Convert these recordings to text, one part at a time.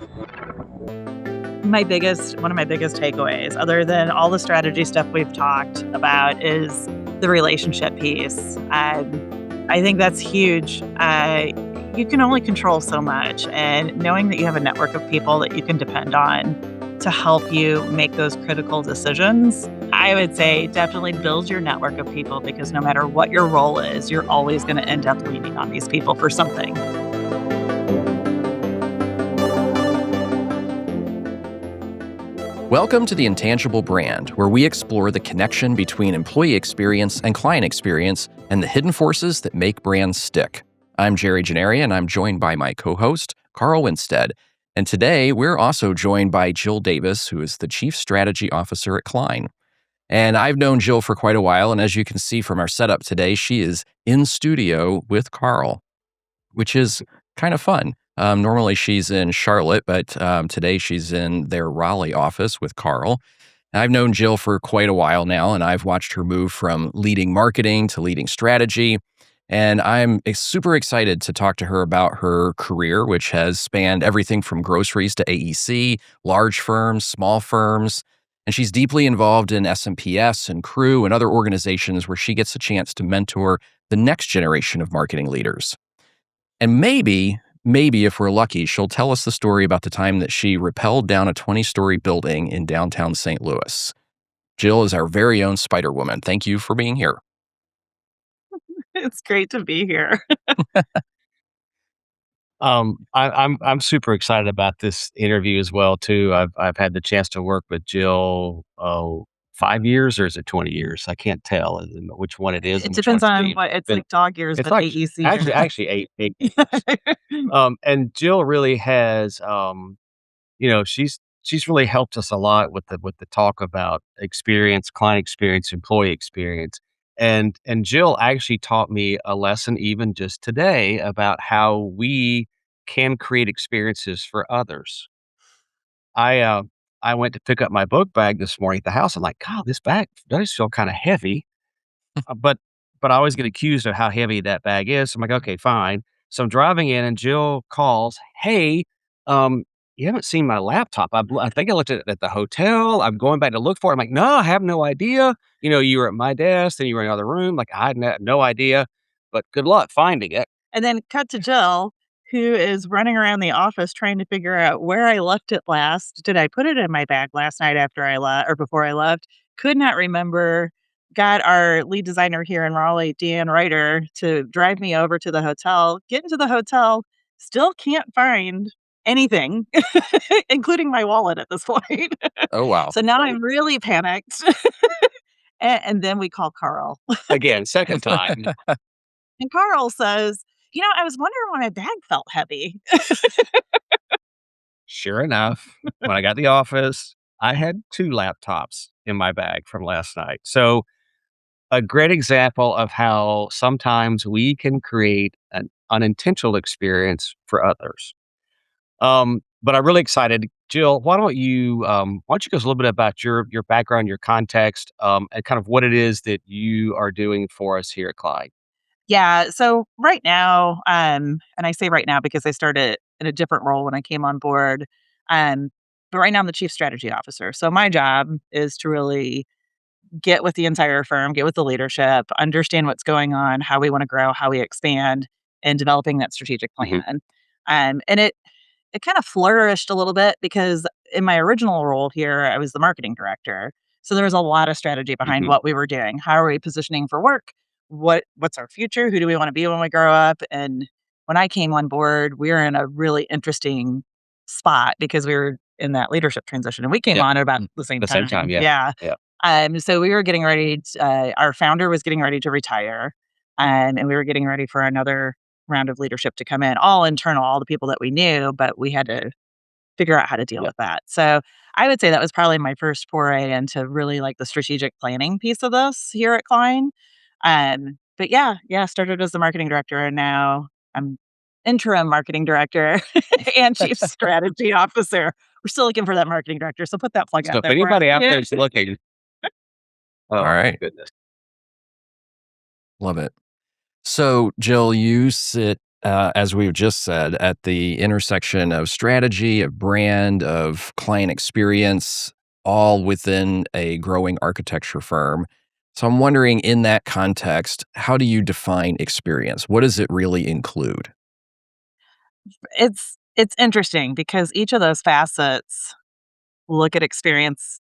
One of my biggest takeaways, other than all the strategy stuff we've talked about, is the relationship piece. I think that's huge. You can only control so much, and knowing that you have a network of people that you can depend on to help you make those critical decisions, I would say definitely build your network of people, because no matter what your role is, you're always going to end up leaning on these people for something. Welcome to the Intangible Brand, where we explore the connection between employee experience and client experience and the hidden forces that make brands stick. I'm Gennaria, and I'm joined by my co-host, Carl Winstead. And today, we're also joined by Jill Davis, who is the Chief Strategy Officer at Cline. And I've known Jill for quite a while, and as you can see from our setup today, she is in studio with Carl, which is kind of fun. Normally she's in Charlotte, but today she's in their Raleigh office with Carl. I've known Jill for quite a while now, and I've watched her move from leading marketing to leading strategy. And I'm super excited to talk to her about her career, which has spanned everything from groceries to AEC, large firms, small firms. And she's deeply involved in SMPS and Crew and other organizations where she gets a chance to mentor the next generation of marketing leaders. And maybe if we're lucky, she'll tell us the story about the time that she rappelled down a 20-story building in downtown St. Louis. Jill is our very own Spider Woman. Thank you for being here. It's great to be here. I'm super excited about this interview as well too. I've had the chance to work with Jill 5 years, or is it 20 years? I can't tell which one it is. It depends on what it's like dog years, It's but like AEC. actually eight years. And Jill really has, she's really helped us a lot with the talk about experience, client experience, employee experience. And Jill actually taught me a lesson even just today about how we can create experiences for others. I I went to pick up my book bag this morning at the house. I'm like, God, this bag does feel kind of heavy. But I always get accused of how heavy that bag is. I'm like, okay, fine. So I'm driving in, and Jill calls, "Hey, you haven't seen my laptop. I think I left it at the hotel. I'm going back to look for it." I'm like, "No, I have no idea. You were at my desk, then you were in another room. Like, I had no idea, but good luck finding it." And then cut to Jill, who is running around the office trying to figure out where I left it last. Did I put it in my bag last night after I left or before I left? Could not remember. Got our lead designer here in Raleigh, Deanne Ryder, to drive me over to the hotel. Get into the hotel, still can't find anything, including my wallet at this point. Oh, wow. So now I'm really panicked. And then we call Carl. Again, second time. And Carl says, I was wondering why my bag felt heavy. Sure enough, when I got to the office, I had 2 laptops in my bag from last night. So a great example of how sometimes we can create an unintentional experience for others. But I'm really excited. Jill, why don't you give us a little bit about your background, your context, and kind of what it is that you are doing for us here at Clyde? Yeah. So right now, and I say right now because I started in a different role when I came on board. Um, but right now I'm the chief strategy officer. So my job is to really get with the entire firm, get with the leadership, understand what's going on, how we want to grow, how we expand, and developing that strategic Mhm. plan. And it kind of flourished a little bit because in my original role here, I was the marketing director. So there was a lot of strategy behind Mhm. what we were doing. How are we positioning for work? What's our future? Who do we want to be when we grow up? And when I came on board, we were in a really interesting spot because we were in that leadership transition, and we came Yep. on at about the same The same time, time. yeah. Yeah. Yeah. So we were getting ready. Our founder was getting ready to retire, and we were getting ready for another round of leadership to come in, all internal, all the people that we knew, but we had to figure out how to deal Yeah. with that. So I would say that was probably my first foray into really like the strategic planning piece of this here at Klein. But yeah, started as the marketing director, and now I'm interim marketing director and chief strategy officer. We're still looking for that marketing director, so put that plug So out if there for us. anybody out there is looking, All oh my right. goodness. Love it. So, Jill, you sit as we've just said, at the intersection of strategy, of brand, of client experience, all within a growing architecture firm. So I'm wondering, in that context, how do you define experience? What does it really include? It's interesting because each of those facets look at experience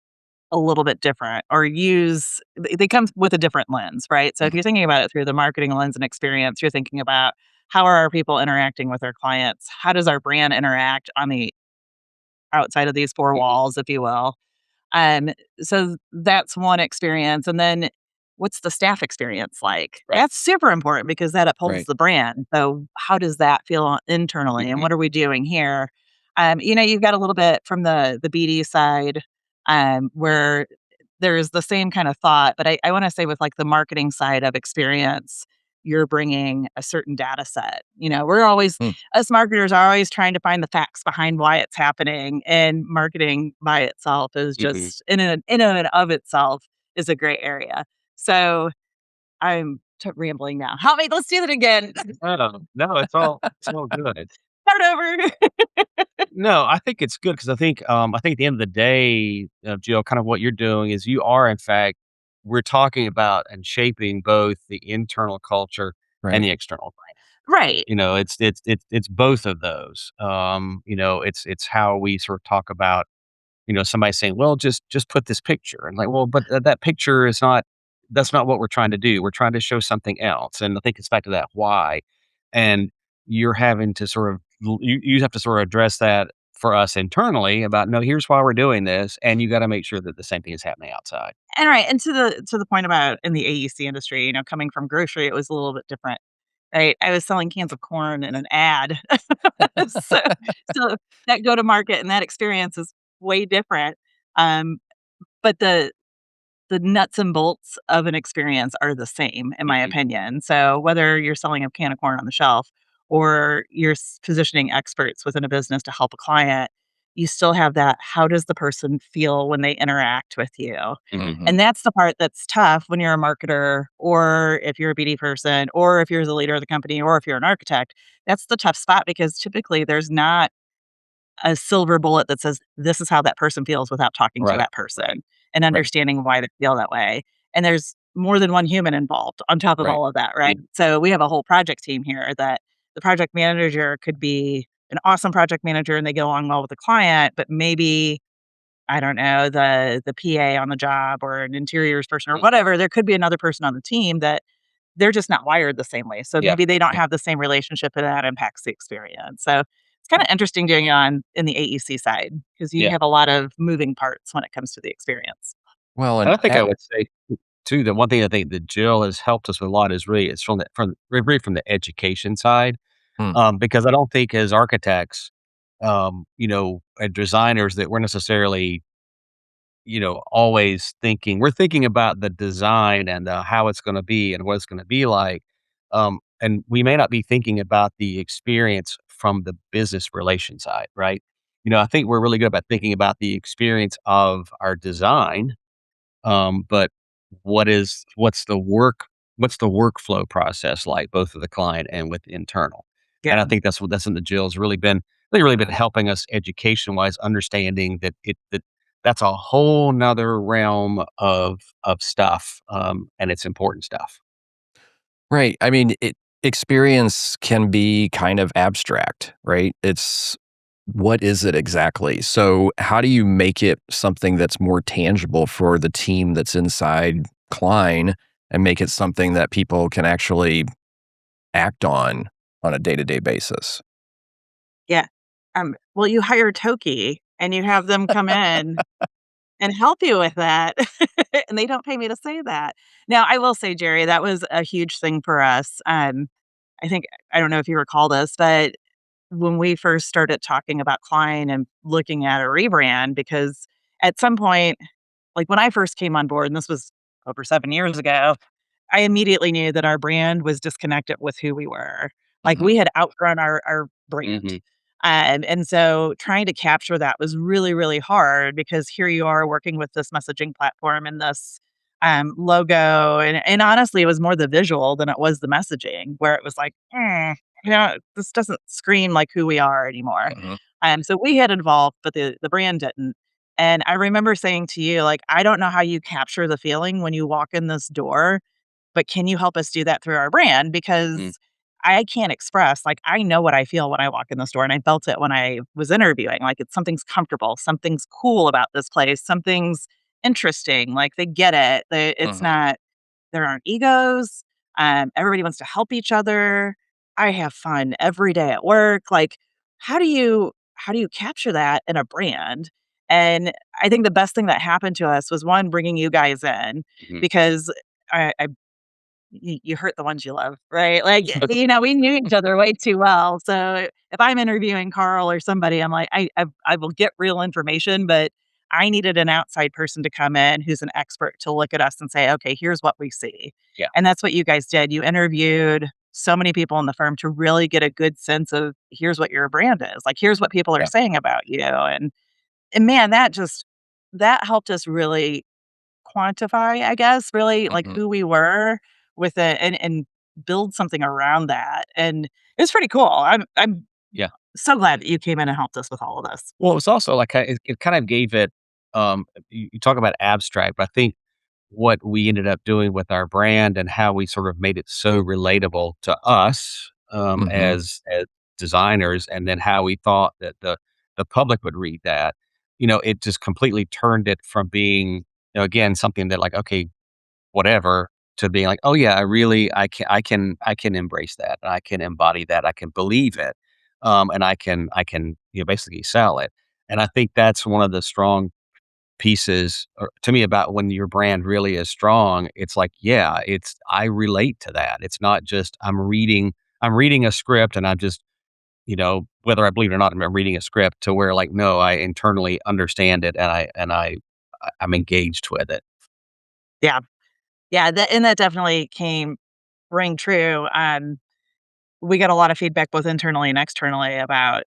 a little bit different or use they come with a different lens, right? So if Mhm. you're thinking about it through the marketing lens and experience, you're thinking about how are our people interacting with our clients? How does our brand interact on the outside of these four Mhm. walls, if you will? Um, so that's one experience. And then what's the staff experience like? Right. That's super important because that upholds Right. the brand. So how does that feel internally and Mhm. what are we doing here? You've got a little bit from the BD side, where there's the same kind of thought, but I want to say with like the marketing side of experience, you're bringing a certain data set. We're always Hmm. us marketers are always trying to find the facts behind why it's happening, and marketing by itself is Mhm. just in and of itself is a great area. So I'm rambling now. Help me. Let's do that again. No, it's all good. Start over. No, I think it's good because I think at the end of the day, Jill, kind of what you're doing is you are in fact we're talking about and shaping both the internal culture and Right. the external. Right. It's both of those. It's how we sort of talk about, somebody saying, "Well, just put this picture," and like, well, but that picture is not. That's not what we're trying to do. We're trying to show something else, and I think it's back to that why, and you're having to sort of you have to sort of address that for us internally about no, here's why we're doing this, and you got to make sure that the same thing is happening outside. And right. And to the point about in the AEC industry, coming from grocery, it was a little bit different. Right? I was selling cans of corn in an ad. So so that go to market and that experience is way different. Um, but the nuts and bolts of an experience are the same, in my Mhm. opinion. So whether you're selling a can of corn on the shelf or you're positioning experts within a business to help a client, you still have that. How does the person feel when they interact with you? Mhm. Mhm. And that's the part that's tough when you're a marketer or if you're a BD person or if you're the leader of the company or if you're an architect. That's the tough spot because typically there's not a silver bullet that says, "This is how that person feels," without talking to Right. that Right. person and Right. understanding why they feel that way. And there's more than one human involved on top of Right. all of that, right? So we have a whole project team here that the project manager could be an awesome project manager and they get along well with the client, but maybe I don't know, the PA on the job or an interiors person or Mhm. whatever, there could be another person on the team that they're just not wired the same way. So Yeah. maybe they don't Yeah. have the same relationship and that impacts the experience. So it's kind of interesting doing it on in the AEC side because you Yeah. have a lot of moving parts when it comes to the experience. Well, And and I think I would say too, the one thing I think that Jill has helped us with a lot is really it's really from the education side, hmm, because I don't think as architects, and designers that we're necessarily, always thinking we're thinking about the design and how it's going to be and what it's going to be like, and we may not be thinking about the experience from the business relation side, right? I think we're really good about thinking about the experience of our design, but what's the workflow process like, both with the client and with internal? And Yeah. I think that's something that Jill's really been helping us education wise, understanding that's a whole nother realm of stuff, and it's important stuff. right. I mean, experience can be kind of abstract, right? It's what is it exactly? So, how do you make it something that's more tangible for the team that's inside Cline and make it something that people can actually act on a day to day basis? Yeah. Well, you hire Toki and you have them come in and help you with that. And they don't pay me to say that. Now, I will say, Jerry, that was a huge thing for us. I think I don't know if you recall this, but when we first started talking about Klein and looking at a rebrand, because at some point, like when I first came on board, and this was over 7 years ago, I immediately knew that our brand was disconnected with who we were. Like Mhm. we had outrun our brand. Mhm. And so trying to capture that was really, really hard because here you are working with this messaging platform and this logo. And honestly, it was more the visual than it was the messaging, where it was like, this doesn't scream like who we are anymore. Mhm. So we had involved, but the brand didn't. And I remember saying to you, like, I don't know how you capture the feeling when you walk in this door, but can you help us do that through our brand? Mm. Because I can't express, like, I know what I feel when I walk in the store, and I felt it when I was interviewing. Like, it's something's comfortable, something's cool about this place, something's interesting. Like, they get it. It's Mhm. not, there aren't egos. Everybody wants to help each other. I have fun every day at work. Like, how do you capture that in a brand? And I think the best thing that happened to us was one, bringing you guys in Mhm. because I you hurt the ones you love, right? Like, we knew each other way too well. So if I'm interviewing Carl or somebody, I'm like, I will get real information, but I needed an outside person to come in who's an expert to look at us and say, okay, here's what we see. Yeah. And that's what you guys did. You interviewed so many people in the firm to really get a good sense of here's what your brand is. Like, here's what people are Yeah. saying about you. And man, that helped us really quantify, I guess, really, like, Mhm. who we were with it and build something around that, and it was pretty cool. I'm Yeah. so glad that you came in and helped us with all of this. Well, it was also like, it kind of gave it, you talk about abstract, but I think what we ended up doing with our brand and how we sort of made it so relatable to us, Mhm. as designers, and then how we thought that the public would read that, it just completely turned it from being, again, something that like, okay, whatever, to being like, "Oh, yeah, I can embrace that, I can embody that, I can believe it, and I can, basically sell it." And I think that's one of the strong pieces, to me, about when your brand really is strong. It's like, yeah, I relate to that. It's not just I'm reading a script and I'm just, whether I believe it or not, I'm reading a script to where, like, no, I internally understand it, and I'm engaged with it. Yeah. Yeah, that definitely rang true. We got a lot of feedback both internally and externally about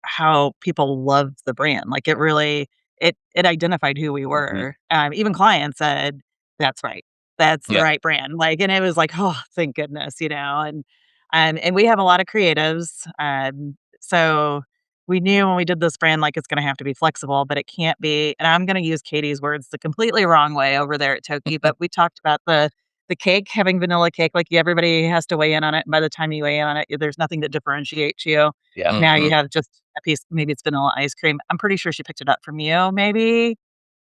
how people loved the brand. Like, it really it identified who we Mhm. were. Even clients said, "That's right. That's the Yeah. right brand." Like, and it was like, "Oh, thank goodness." And we have a lot of creatives, so we knew when we did this brand, like, it's gonna have to be flexible, but it can't be, and I'm gonna use Katie's words the completely wrong way over there at Toki, but we talked about the cake, having vanilla cake, like, everybody has to weigh in on it, and by the time you weigh in on it, there's nothing that differentiates you. Yeah. Now you Mhm. have just a piece, maybe it's vanilla ice cream. I'm pretty sure she picked it up from you, maybe,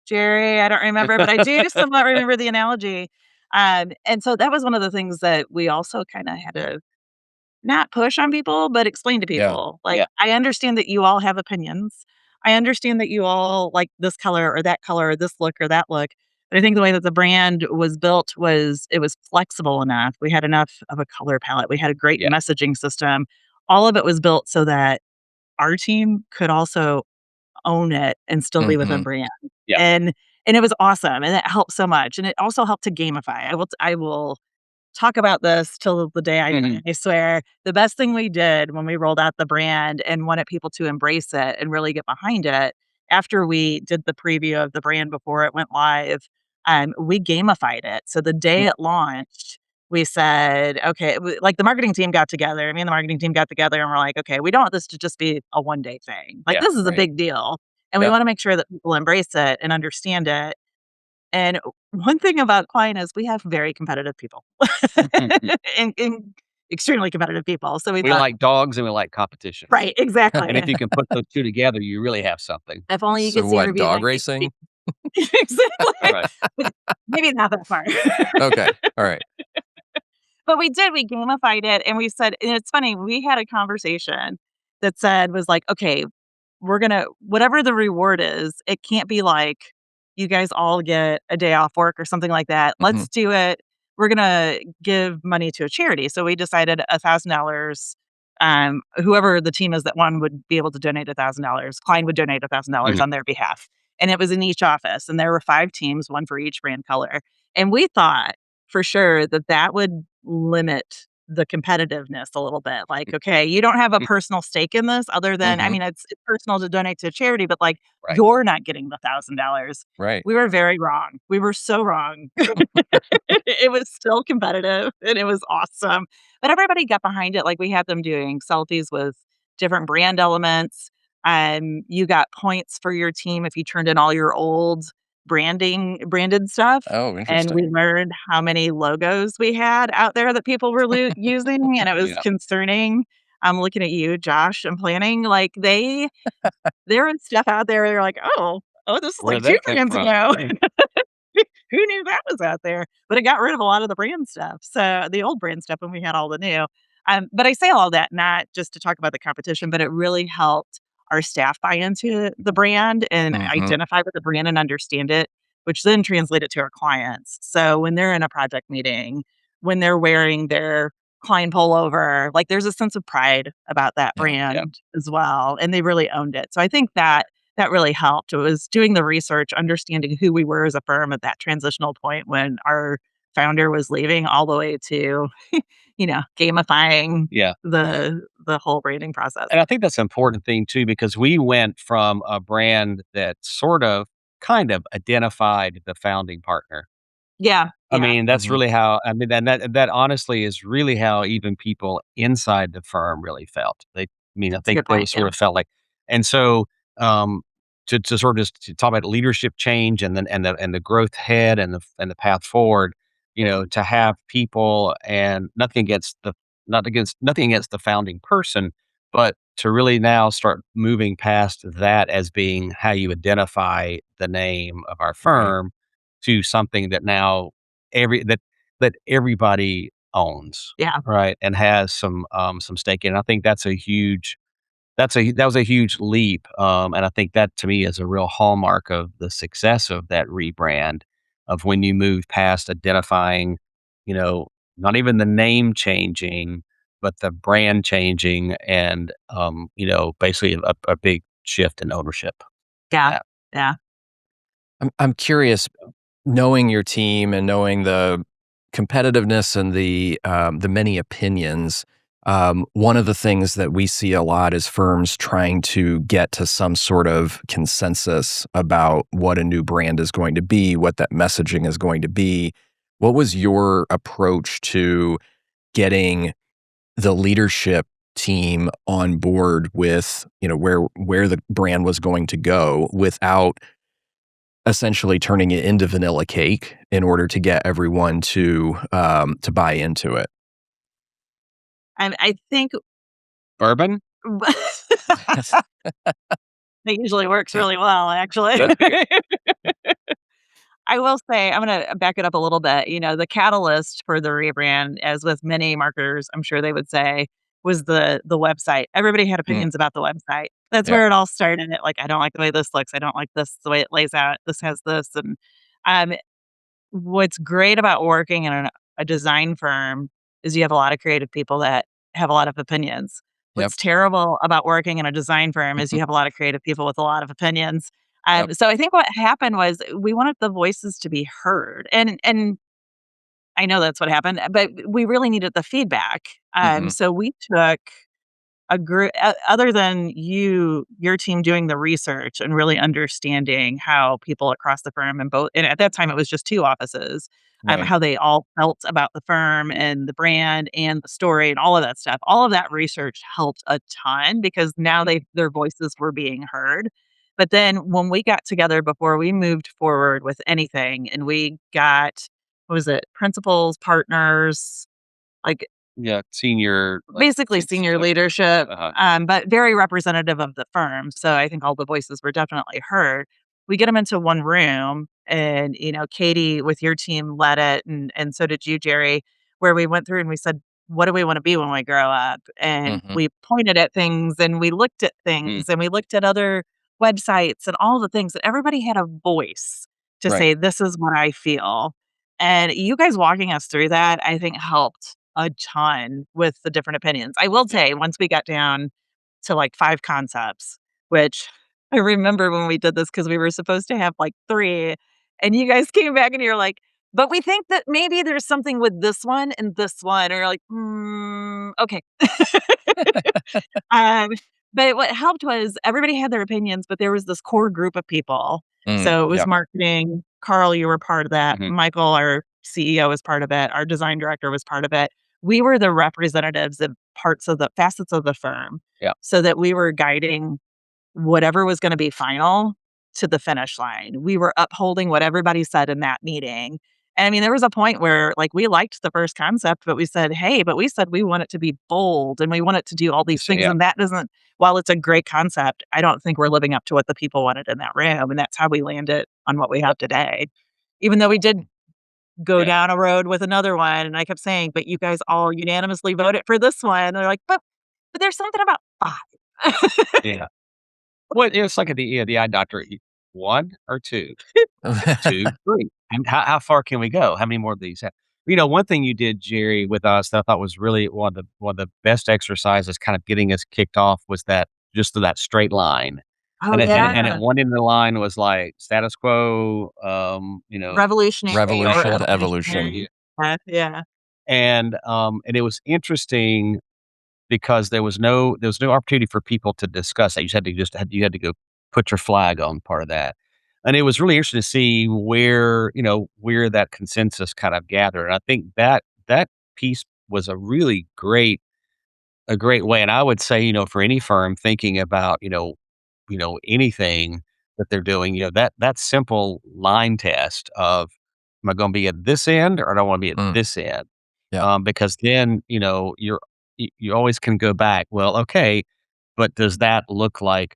Jerry, I don't remember, but I do somewhat remember the analogy. And so that was one of the things that we also kinda had to not push on people, but explain to Yeah. people. Like, Yeah. I understand that you all have opinions. I understand that you all like this color or that color or this look or that look. But I think the way that the brand was built was it was flexible enough. We had enough of a color palette. We had a great Yeah. messaging system. All of it was built so that our team could also own it and still be with a Mhm. brand. Yeah. And and it was awesome, and it helped so much, and it also helped to gamify. I will talk about this till the day I die, Mhm. I swear. The best thing we did when we rolled out the brand and wanted people to embrace it and really get behind it, after we did the preview of the brand before it went live, we gamified it. So the day Mm. it launched, we said, okay, like the marketing team got together, me and the marketing team got together and we're like, okay, we don't want this to just be a one day thing. Like, Yeah. this is a Right. big deal. And we Yeah. want to make sure that people embrace it and understand it. And one thing about Cline is we have very competitive people and extremely competitive people. So we We thought, like dogs and we like competition. right, And exactly. if you can put those 2 together, you really have something. If only you So could see her what, being dog like, racing? exactly. Right. But maybe not that far. Okay. All right. But we did, we gamified it and we said, and it's funny, we had a conversation that said, was like, okay, we're gonna, whatever the reward is, it can't be like you guys all get a day off work or something like that. Mhm. Let's do it. We're gonna give money to a charity. So we decided $1,000. Whoever the team is that won would be able to donate $1,000. Klein would donate $1,000 Mhm. on their behalf. And it was in each office. And there were 5 teams, one for each brand color. And we thought for sure that that would limit the competitiveness a little bit. Like, okay, you don't have a personal stake in this other than, I Mm-hmm. mean, it's personal to donate to a charity, but like Right. you're not getting the $1,000. Right. We were very wrong. We were so wrong. It was still competitive and it was awesome. But everybody got behind it. Like we had them doing selfies with different brand elements. You got points for your team if you turned in all your old branded stuff. Oh, And we interesting. learned how many logos we had out there that people were using, and it was Yeah. concerning. I'm looking at you, Josh, and planning. Like there was stuff out there. They're like, oh, this is Where like did two that come brands from? ago. Who knew that was out there? But it got rid of a lot of the brand stuff. So the old brand stuff when we had all the new. But I say all that not just to talk about the competition, but it really helped our staff buy into the brand and Mm-hmm. identify with the brand and understand it, which then translated to our clients. So when they're in a project meeting, when they're wearing their Cline pullover, like there's a sense of pride about that Yeah. Yeah. brand as well. And they really owned it. So I think that really helped. It was doing the research, understanding who we were as a firm at that transitional point when our founder was leaving, all the way to, gamifying Yeah. the whole branding process. And I think that's an important thing too, because we went from a brand that sort of kind of identified the founding partner. Yeah, I yeah, mean, that's Mm-hmm. really how I mean, and that honestly is really how even people inside the firm really felt. I mean, I that's a think good they point. was sort Yeah, of felt like, and so, um, to sort of just to talk about leadership change and then and the growth ahead and the path forward, to have people and nothing against the founding person, but to really now start moving past that as being how you identify the name of our Right. firm to something that now every that everybody owns, yeah, right, and has some stake in. I think that was a huge leap, and I think that to me is a real hallmark of the success of that rebrand, of when you move past identifying, you know, not even the name changing, but the brand changing and, basically a big shift in ownership. yeah, That yeah, I'm curious, knowing your team and knowing the competitiveness and the many opinions. One of the things that we see a lot is firms trying to get to some sort of consensus about what a new brand is going to be, what that messaging is going to be. What was your approach to getting the leadership team on board with, where the brand was going to go without essentially turning it into vanilla cake in order to get everyone to buy into it? I think bourbon? that usually works really well, actually. I will say, I'm gonna back it up a little bit. The catalyst for the rebrand, as with many marketers, I'm sure they would say, was the website. Everybody had Mm, opinions about the website. That's yeah. where it all started. Like, I don't like the way this looks. I don't like this the way it lays out. This has this, and um, what's great about working in a design firm is you have a lot of creative people that have a lot of opinions. Yep. What's terrible about working in a I firm is you have a lot of creative people with a lot of opinions. Yep. So I think what happened was we wanted the voices to be heard, and I know that's what happened, but we really needed the feedback. Mhm. So we took a group other than your team doing the research and really understanding how people across the firm and at that time it was just 2 offices, Right. how they all felt about the firm and the brand and the story and all of that stuff. All of that research helped a ton because now their voices were being heard. But then when we got together before we moved forward with anything and we got, what was it, principals, partners, like Yeah, senior, like, basically it's senior like leadership, uh-huh. but very representative of the firm. So I think all the voices were definitely heard. We get them into one room, and Katie with your team led it, and so did you, Jerry. Where we went through and we said, "What do we want to be when we grow up?" And Mhm. we pointed at things, and we looked at Mm, things, and we looked at other websites and all the things. And everybody had a voice to Right. say, "This is what I feel." And you guys walking us through that, I think, helped a ton with the different opinions. I will yeah. say once we got down to, like, 5 concepts, which I remember when we did this because we were supposed to have, like, 3, and you guys came back and you're like, but we think that maybe there's something with this one and this one. And you're like, okay. Um, but what helped was everybody had their opinions, but there was this core group of people. So it was Yep. marketing. Carl, you were part of that. Mhm. Michael, our CEO, was part of it. Our design director was part of it. We were the representatives of parts of the facets of the firm Yeah. so that we were guiding whatever was gonna be final to the finish line. We were upholding what everybody said in that meeting. And I mean, there was a point where, like, we liked the first concept, but we said, "Hey," but we said we want it to be bold and we want it to do all these So, things, yeah. and that doesn't while it's a great concept, I don't think we're living up to what the people wanted in that room, and that's how we landed on what we have today. Even though we did go Yeah. down a road with another one, and I kept saying, "But you guys all unanimously voted for this one." They're like, "But there's something about 5." Yeah. Well, it's like the eye doctor. 1 or 2? 2, 3. And how far can we go? How many more of these one thing you did, Jerry, with us that I thought was really one of the best exercises kind of getting us kicked off was that just that straight line. Oh, And at yeah. one end of the line was like status quo, Revolutionary or Revolution to evolution. evolutionary. Yeah. and it was interesting because there was no opportunity for people to discuss that. You had to go put your flag on part of that. And it was really interesting to see where that consensus kind of gathered. And I think that piece was a great way. And I would say, for any firm thinking about, anything that they're doing, that simple line test of am I going to be at this end or do I want to be at Mm, this end? yep. Because then, you always can go back. Well, okay, but does that look like,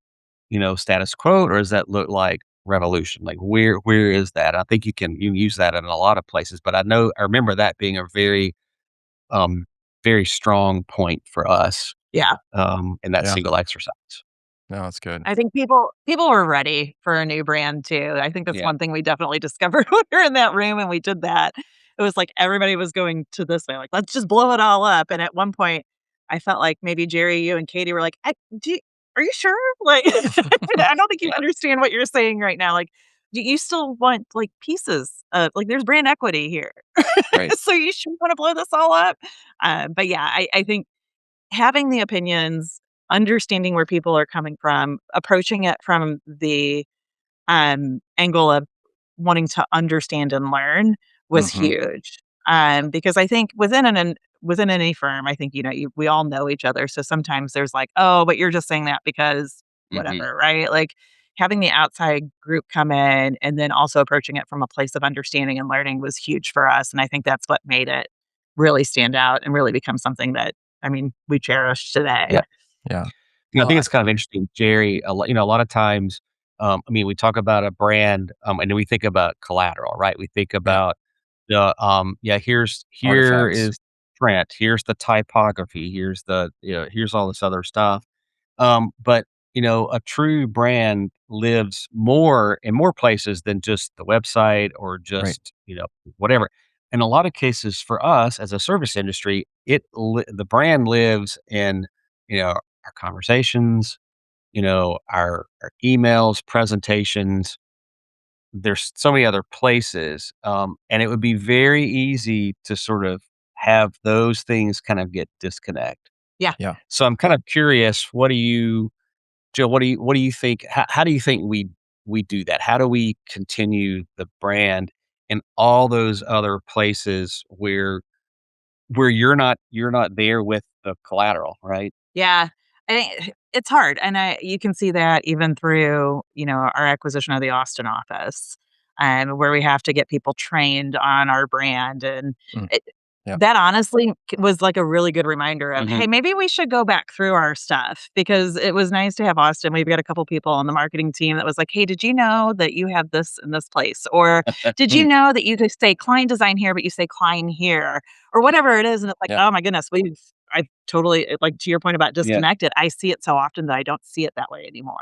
status quo or does that look like revolution? Like where is that? I think you can use that in a lot of places, but I remember that being a um very strong point for us Yeah. in that Yeah. single exercise. No, that's good. I think people were ready for a new brand too. I think that's Yeah. one thing we definitely discovered when we were in that room and we did that. It was like everybody was going to this way, like, "Let's just blow it all up." And at one point, I felt like maybe Jerry, you and Katie were like, do you are you sure? Like, I don't think you Yeah. understand what you're saying right now. Like, do you still want, like, pieces of like, there's brand equity here. Right. So you should wanna blow this all up?" But yeah, I think having the opinions, understanding where people are coming from, approaching it from the, angle of wanting to understand and learn was Mhm. huge. Because I think within any firm, I think, we all know each other, so sometimes there's like, "Oh, but you're just saying that because Hmm. whatever," right? Like, having the outside group come in and then also approaching it from a place of understanding and learning was huge for us, and I think that's what made it really stand out and really become something that, I mean, we cherish today. Yeah. Yeah. I Well, think it's kind of interesting, Jerry. A lot of times, we talk about a brand, and then we think about collateral, right? We think yeah, about here artifacts. is print, here's the typography, here's all this other stuff. But a true brand lives more in more places than just the website or Right. just whatever. In a lot of cases, for us as a service industry, the brand lives in our conversations, our emails, presentations. There's so many other places, and it would be very easy to sort of have those things kind of get disconnect. Yeah. Yeah. So I'm kind of curious, Jill, what do you think? How do you think we do that? How do we continue the brand in all those other places where you're not there with the collateral, right? Yeah. I think it's hard, and you can see that even through, our acquisition of the Austin office, where we have to get people trained on our brand, and Mm, it yeah. that honestly was like a really good reminder of, Hmm. "Hey, maybe we should go back through our stuff," because it was nice to have Austin. We've got a couple people on the marketing team that was like, "Hey, did you know that you have this in this place?" Or, "Did you know that you could say Klein design here, but you say Klein here?" Or whatever it is, and it's like, Yeah. "Oh my goodness, I've totally like, to your point about Yeah, disconnected, I see it so often that I don't see it that way anymore."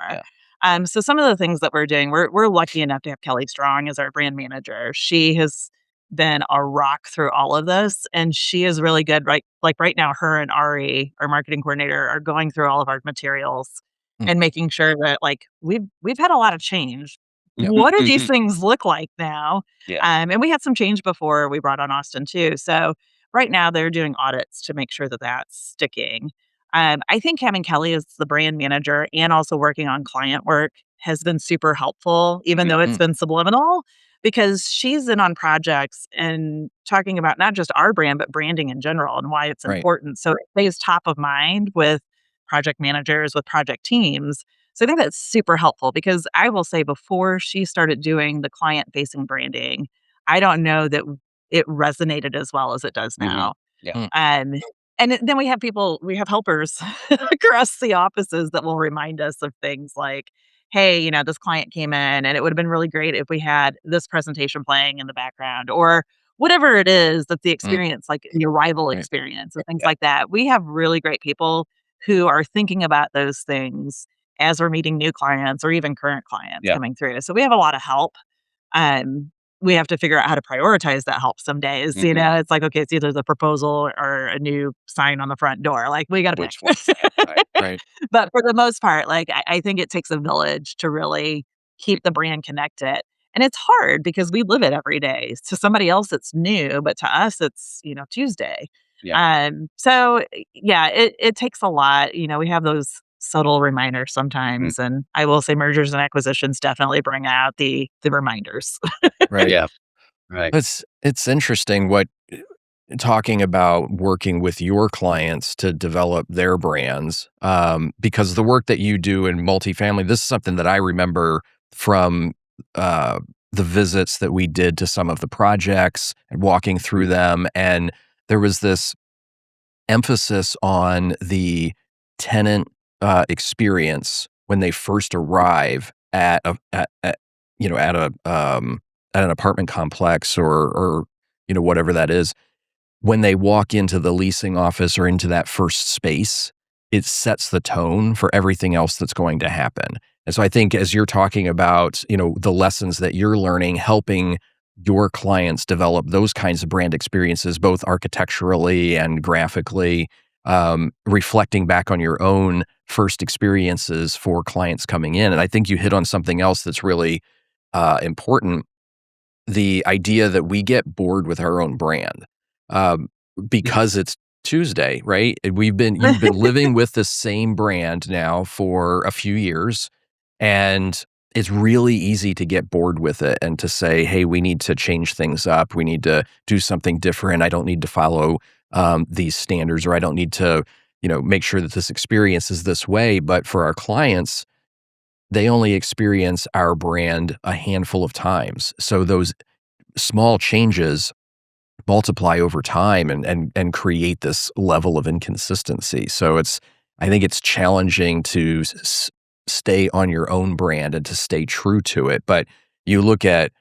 yeah, So some of the things that we're doing, we're lucky enough to have Kelly Strong as our brand manager. She has been a rock through all of this, and she is really good, right? Like right now, her and Ari, our marketing coordinator, are going through all of our materials Mm, and making sure that, like, we've had a lot of change Yep. what do these things look like now? Yeah. And we had some change before we brought on Austin too. So right now they're doing audits to make sure that that's sticking. I think having Kelly as the brand manager and also working on client work has been super helpful, even though it's Mhm. been subliminal, because she's in on projects and talking about not just our brand, but branding in general and why it's Right. important. So it stays top of mind with project managers, with project teams. So I think that's super helpful because I will say before she started doing the client facing branding, I don't know that it resonated as well as it does Mhm. now. Yeah. Mm. Um, and then we have helpers across the offices that will remind us of things like, hey, this client came in and it would have been really great if we had this presentation playing in the background or whatever it is that the Mm. experience, like the arrival Right. experience and things Yeah. like that. We have really great people who are thinking about those things as we're meeting new clients or even current clients Yeah. coming through. So we have a lot of help. Um, we have to figure out how to prioritize that help some days. Mhm. It's like, okay, it's either the proposal or a new sign on the front door. Like, we got to pick. Which one? Yeah, right. Right. But for the most part, like, I think it takes a village to really keep the brand connected. And it's hard because we live it every day. To somebody else, it's new, but to us, it's, Tuesday. Yeah. So yeah, it takes a lot. We have those subtle reminders Mm. sometimes. And I will say mergers and acquisitions definitely bring out the reminders. Right. Yeah. Right. It's interesting what talking about working with your clients to develop their brands, because the work that you do in multifamily, this is something that I remember from uh, the visits that we did to some of the projects and walking through them. And there was this emphasis on the tenant experience when they first arrive at at a at an apartment complex or whatever that is. When they walk into the leasing office or into that first space, it sets the tone for everything else that's going to happen. And so I think as you're talking about, the lessons that you're learning, helping your clients develop those kinds of brand experiences, both architecturally and graphically, reflecting back on your own first experiences for clients coming in. And I think you hit on something else that's really important, the idea that we get bored with our own brand, um, because it's Tuesday, right? And you've been living with the same brand now for a few years, and it's really easy to get bored with it and to say, "Hey, we need to change things up. We need to do something different. I don't need to follow these standards, or I don't need to, make sure that this experience is this way." But for our clients, they only experience our brand a handful of times. So those small changes multiply over time and create this level of inconsistency. So I think it's challenging to stay on your own brand and to stay true to it. But you look at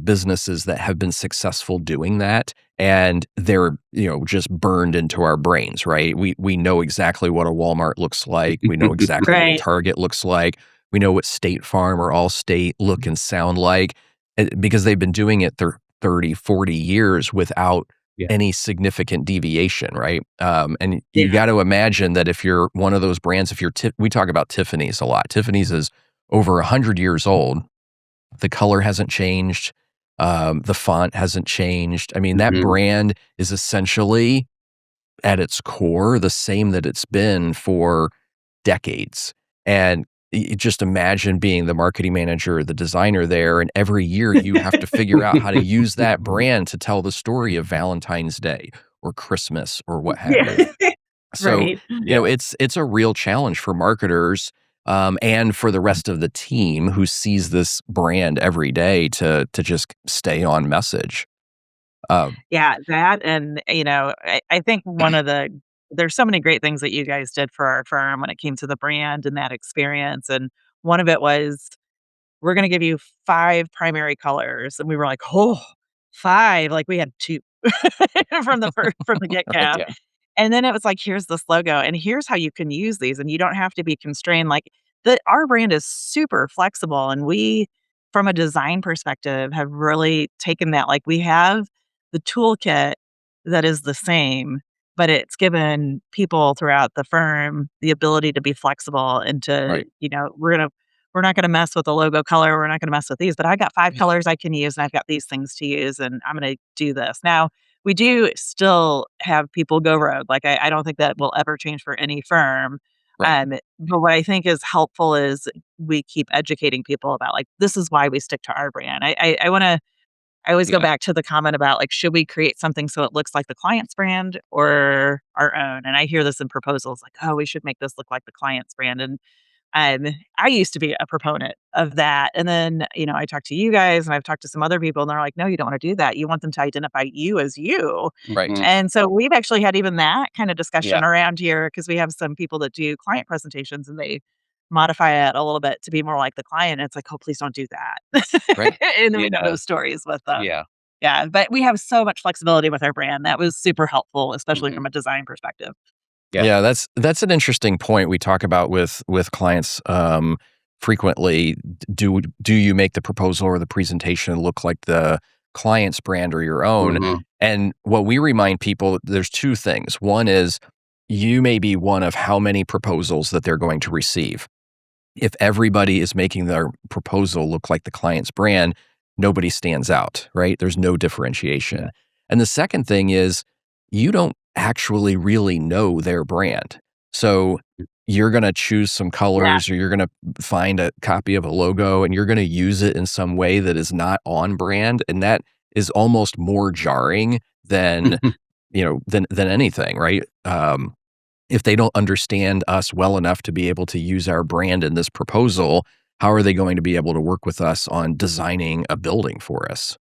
businesses that have been successful doing that, and they're just burned into our brains, right? We know exactly what a Walmart looks like. We know exactly what a Right. Target looks like. We know what State Farm or Allstate look and sound like, because they've been doing it 30, 40 years without Yeah. any significant deviation, right? And you Yeah. got to imagine that if you're one of those brands, if you're we talk about Tiffany's a lot. Tiffany's is over 100 years old. The color hasn't changed. The font hasn't changed. I mean, that Mhm. brand is essentially at its core the same that it's been for decades. And just imagine being the marketing manager or the designer there, and every year you have to figure out how to use that brand to tell the story of Valentine's Day or Christmas or what have you. Yeah. So, Right. Yeah. it's a real challenge for marketers, and for the rest of the team who sees this brand every day to just stay on message. Um, Yeah, that and, I think there's so many great things that you guys did for our firm when it came to the brand and that experience, and one of it was, "We're gonna give you 5 primary colors," and we were like, "Oh, 5," like, we had 2 from the right. get-go. Yeah. And then it was like, "Here's this logo, and here's how you can use these, and you don't have to be constrained." Like, our brand is super flexible, and we, from a design perspective, have really taken that. Like, we have the toolkit that is the same, but it's given people throughout the firm the ability to be flexible and to, Right. we're not going to mess with the logo color. We're not going to mess with these, but I got 5 colors I can use and I've got these things to use and I'm going to do this. Now, we do still have people go rogue. Like, I don't think that will ever change for any firm. Right. But what I think is helpful is we keep educating people about like, this is why we stick to our brand. I want to I always go Yeah. back to the comment about like, should we create something so it looks like the client's brand or our own? And I hear this in proposals like, oh, we should make this look like the client's brand. And I used to be a proponent of that. And then, I talked to you guys and I've talked to some other people and they're like, no, you don't want to do that. You want them to identify you as you. Right. Mhm. And so we've actually had even that kind of discussion Yeah. around here because we have some people that do client presentations and they modify it a little bit to be more like the client. It's like, oh, please don't do that. Right. And then we know Yeah. those stories with them. Yeah. Yeah, but we have so much flexibility with our brand. That was super helpful, especially Mhm. from a design perspective. Yeah. Yeah, that's an interesting point we talk about with clients frequently. Do you make the proposal or the presentation look like the client's brand or your own? Mhm. And what we remind people, there's two things. One is you may be one of how many proposals that they're going to receive. If everybody is making their proposal look like the client's brand, nobody stands out, right? There's no differentiation. And the second thing is you don't actually really know their brand. So you're going to choose some Yeah. colors or you're going to find a copy of a logo and you're going to use it in some way that is not on brand. And that is almost more jarring than, than anything, right? If they don't understand us well enough to be able to use our brand in this proposal, how are they going to be able to work with us on designing a building for us?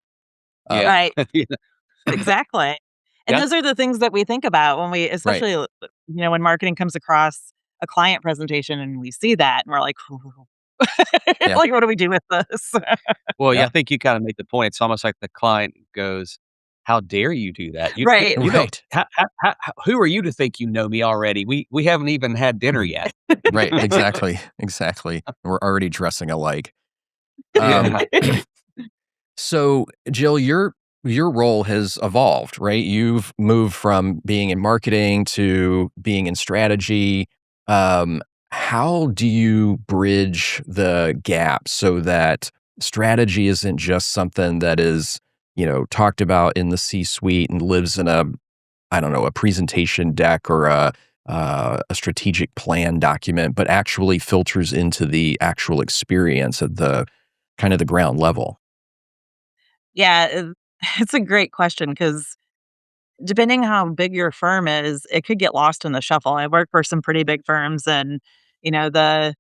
Yeah. Right. Yeah. Exactly. And Yeah. those are the things that we think about when we Right. especially, when marketing comes across a client presentation and we see that and we're like, "Ooh." Yeah. Like, what do we do with this? Well, yeah, Yeah. I think you kinda make the point. It's almost like the client goes, "How dare you do that? Right. You don't Right. who are you to think you know me already? We haven't even had dinner yet." Right. Exactly. Exactly. We're already dressing alike. Um, Yeah. so Jill, your role has evolved, right? You've moved from being in marketing to being in strategy. How do you bridge the gap so that strategy isn't just something that is, talked about in the C-suite and lives in I don't know, a presentation deck or a strategic plan document, but actually filters into the actual experience at the kind of the ground level? Yeah, it's a great question because depending how big your firm is, it could get lost in the shuffle. I work for some pretty big firms and, you know, the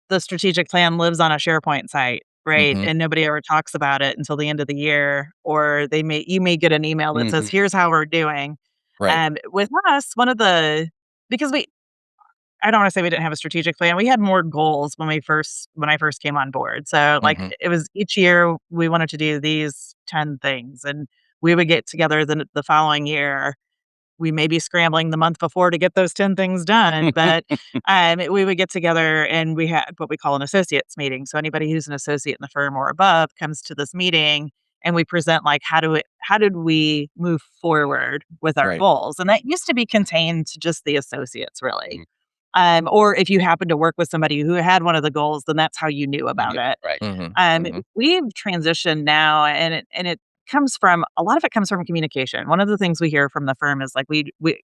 the strategic plan lives on a SharePoint site, right? Hmm. And nobody ever talks about it until the end of the year, or you may get an email that says, Mhm. "Here's how we're doing." Right. With us, one of the because I don't wanna say we didn't have a strategic plan, we had more goals when I first came on board. So, like, Hmm. it was each year we wanted to do these 10 things, and we would get together the following year. We may be scrambling the month before to get those 10 things done, but, we would get together and we had what we call an associates meeting. So anybody who's an associate in the firm or above comes to this meeting and we present like how did we move forward with our Right. goals? And that used to be contained to just the associates really. Mhm. Or if you happen to work with somebody who had one of the goals, then that's how you knew about Yeah, it. right. Hmm. Mhm. We've transitioned now, and it comes from a lot of it comes from communication. One of the things we hear from the firm is like we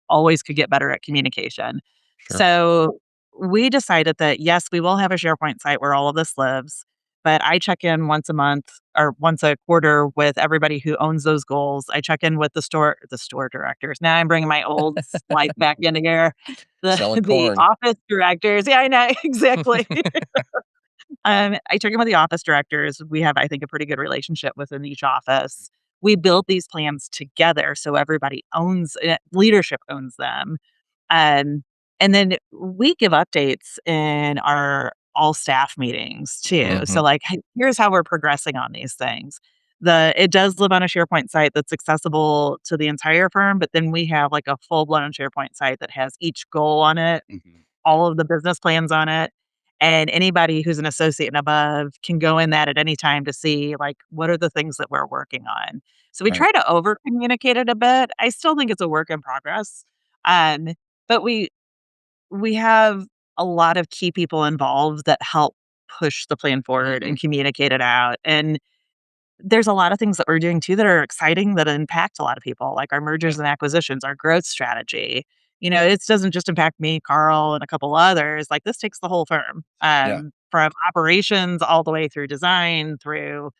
always could get better at communication. Sure. So we decided that yes, we will have a SharePoint site where all of this lives, but I check in once a month or once a quarter with everybody who owns those goals. I check in with the store directors. Now I'm bringing my old life back into here. The Selling the corn. office directors. Yeah, I know exactly. I check in with the office directors. We have, I think, a pretty good relationship within each office. We build these plans together so everybody leadership owns them. Um, and then we give updates in our all staff meetings too. Hmm. So like, "Hey, here's how we're progressing on these things." It does live on a SharePoint site that's accessible to the entire firm, but then we have like a full blown SharePoint site that has each goal on it, Mhm. all of the business plans on it. And anybody who's an associate and above can go in that at any time to see like what are the things that we're working on. So we Right. try to over communicate it a bit. I still think it's a work in progress. Um, but we have a lot of key people involved that help push the plan forward and communicate it out. And there's a lot of things that we're doing too that are exciting that impact a lot of people, like our mergers and acquisitions, our growth strategy. It doesn't just impact me, Carl, and a couple others. Like this takes the whole firm, Yeah. from operations all the way through design, through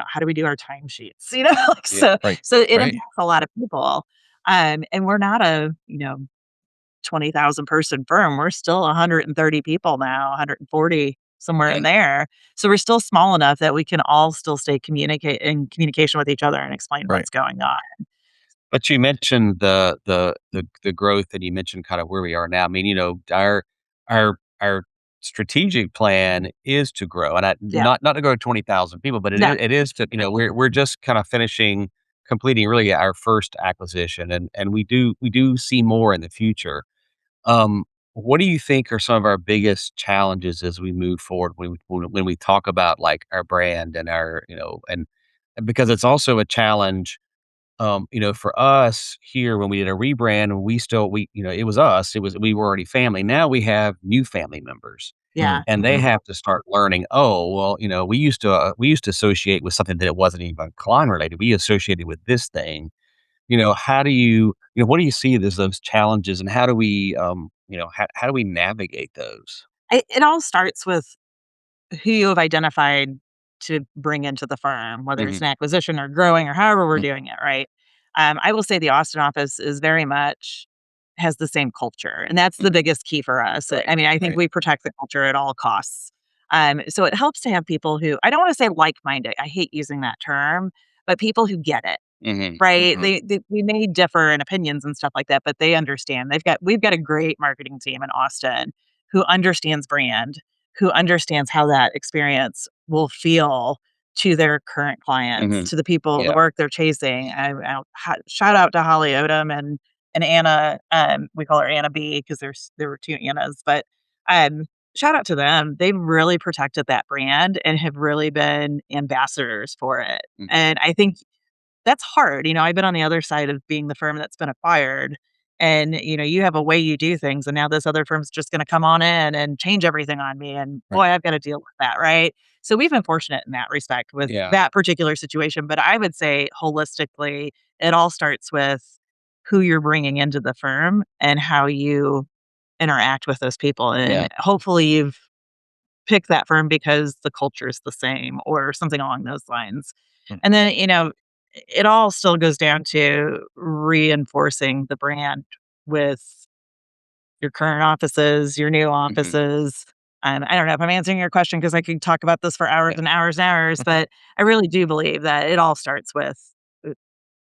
how do we do our timesheets? Like Yeah. Right. so it Right. impacts a lot of people. And we're not a 20,000 person firm. We're still 130 people now, 140, somewhere in there. So we're still small enough that we can all still stay in communication with each other and explain Right. what's going on. But you mentioned the growth, and you mentioned kind of where we are now. I mean, our strategic plan is to grow, and Yeah. not to grow 20,000 people, but No. it is to, we're just kind of completing really our first acquisition, and we do see more in the future. Um, what do you think are some of our biggest challenges as we move forward when we talk about like our brand and our, and because it's also a challenge, for us here when we did a rebrand, it was us, we were already family. Now we have new family members, Yeah. and they have to start learning. Oh, well, we used to associate with something that it wasn't even Cline related. We associated with this thing. How do what do you see as those challenges, and how do we, how do we navigate those? It all starts with who you have identified to bring into the firm, whether it's Mhm. an acquisition or growing or however we're Mm. doing it, right? I will say the Austin office is very much has the same culture, and that's the biggest key for us. Right. I mean, I think Right. we protect the culture at all costs. So it helps to have people who I don't want to say like-minded. I hate using that term, but people who get it. Mhm. Right? Mhm. We may differ in opinions and stuff like that, but they understand. We've got a great marketing team in Austin who understands brand, who understands how that experience will feel to their current clients, Mhm. to the people, the Yeah. work they're chasing. Shout out to Holly Odom and Anna. We call her Anna B because there were two Annas, but um, shout out to them. They've really protected that brand and have really been ambassadors for it. Mhm. And I think that's hard. I've been on the other side of being the firm that's been acquired, and, you have a way you do things, and now this other firm's just gonna come on in and change everything on me, and boy, Right. I've gotta deal with that, right? So we've been fortunate in that respect with Yeah. that particular situation, but I would say holistically, it all starts with who you're bringing into the firm and how you interact with those people, Yeah. and hopefully you've picked that firm because the culture is the same or something along those lines. Mm. And then, it all still goes down to reinforcing the brand with your current offices, your new Mhm. offices. I don't know if I'm answering your question because I could talk about this for hours Yeah. and hours and hours, but I really do believe that it all starts with uh,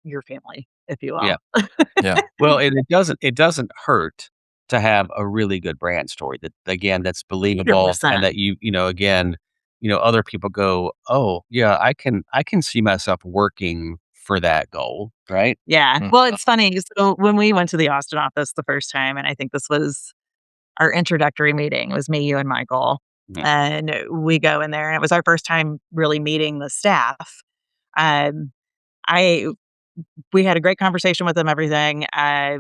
your family, if you Yeah. will. Yeah. Well, and it doesn't hurt to have a really good brand story that, again, that's believable, and 100%. that again, other people go, "Oh, yeah, I can see myself working for that goal," right? Yeah. Mm. Well, it's funny. So when we went to the Austin office the first time, and I think this was our introductory meeting, it was me, you, and Michael. Mhm. And we go in there, and it was our first time really meeting the staff. Um, I we had a great conversation with them, everything. I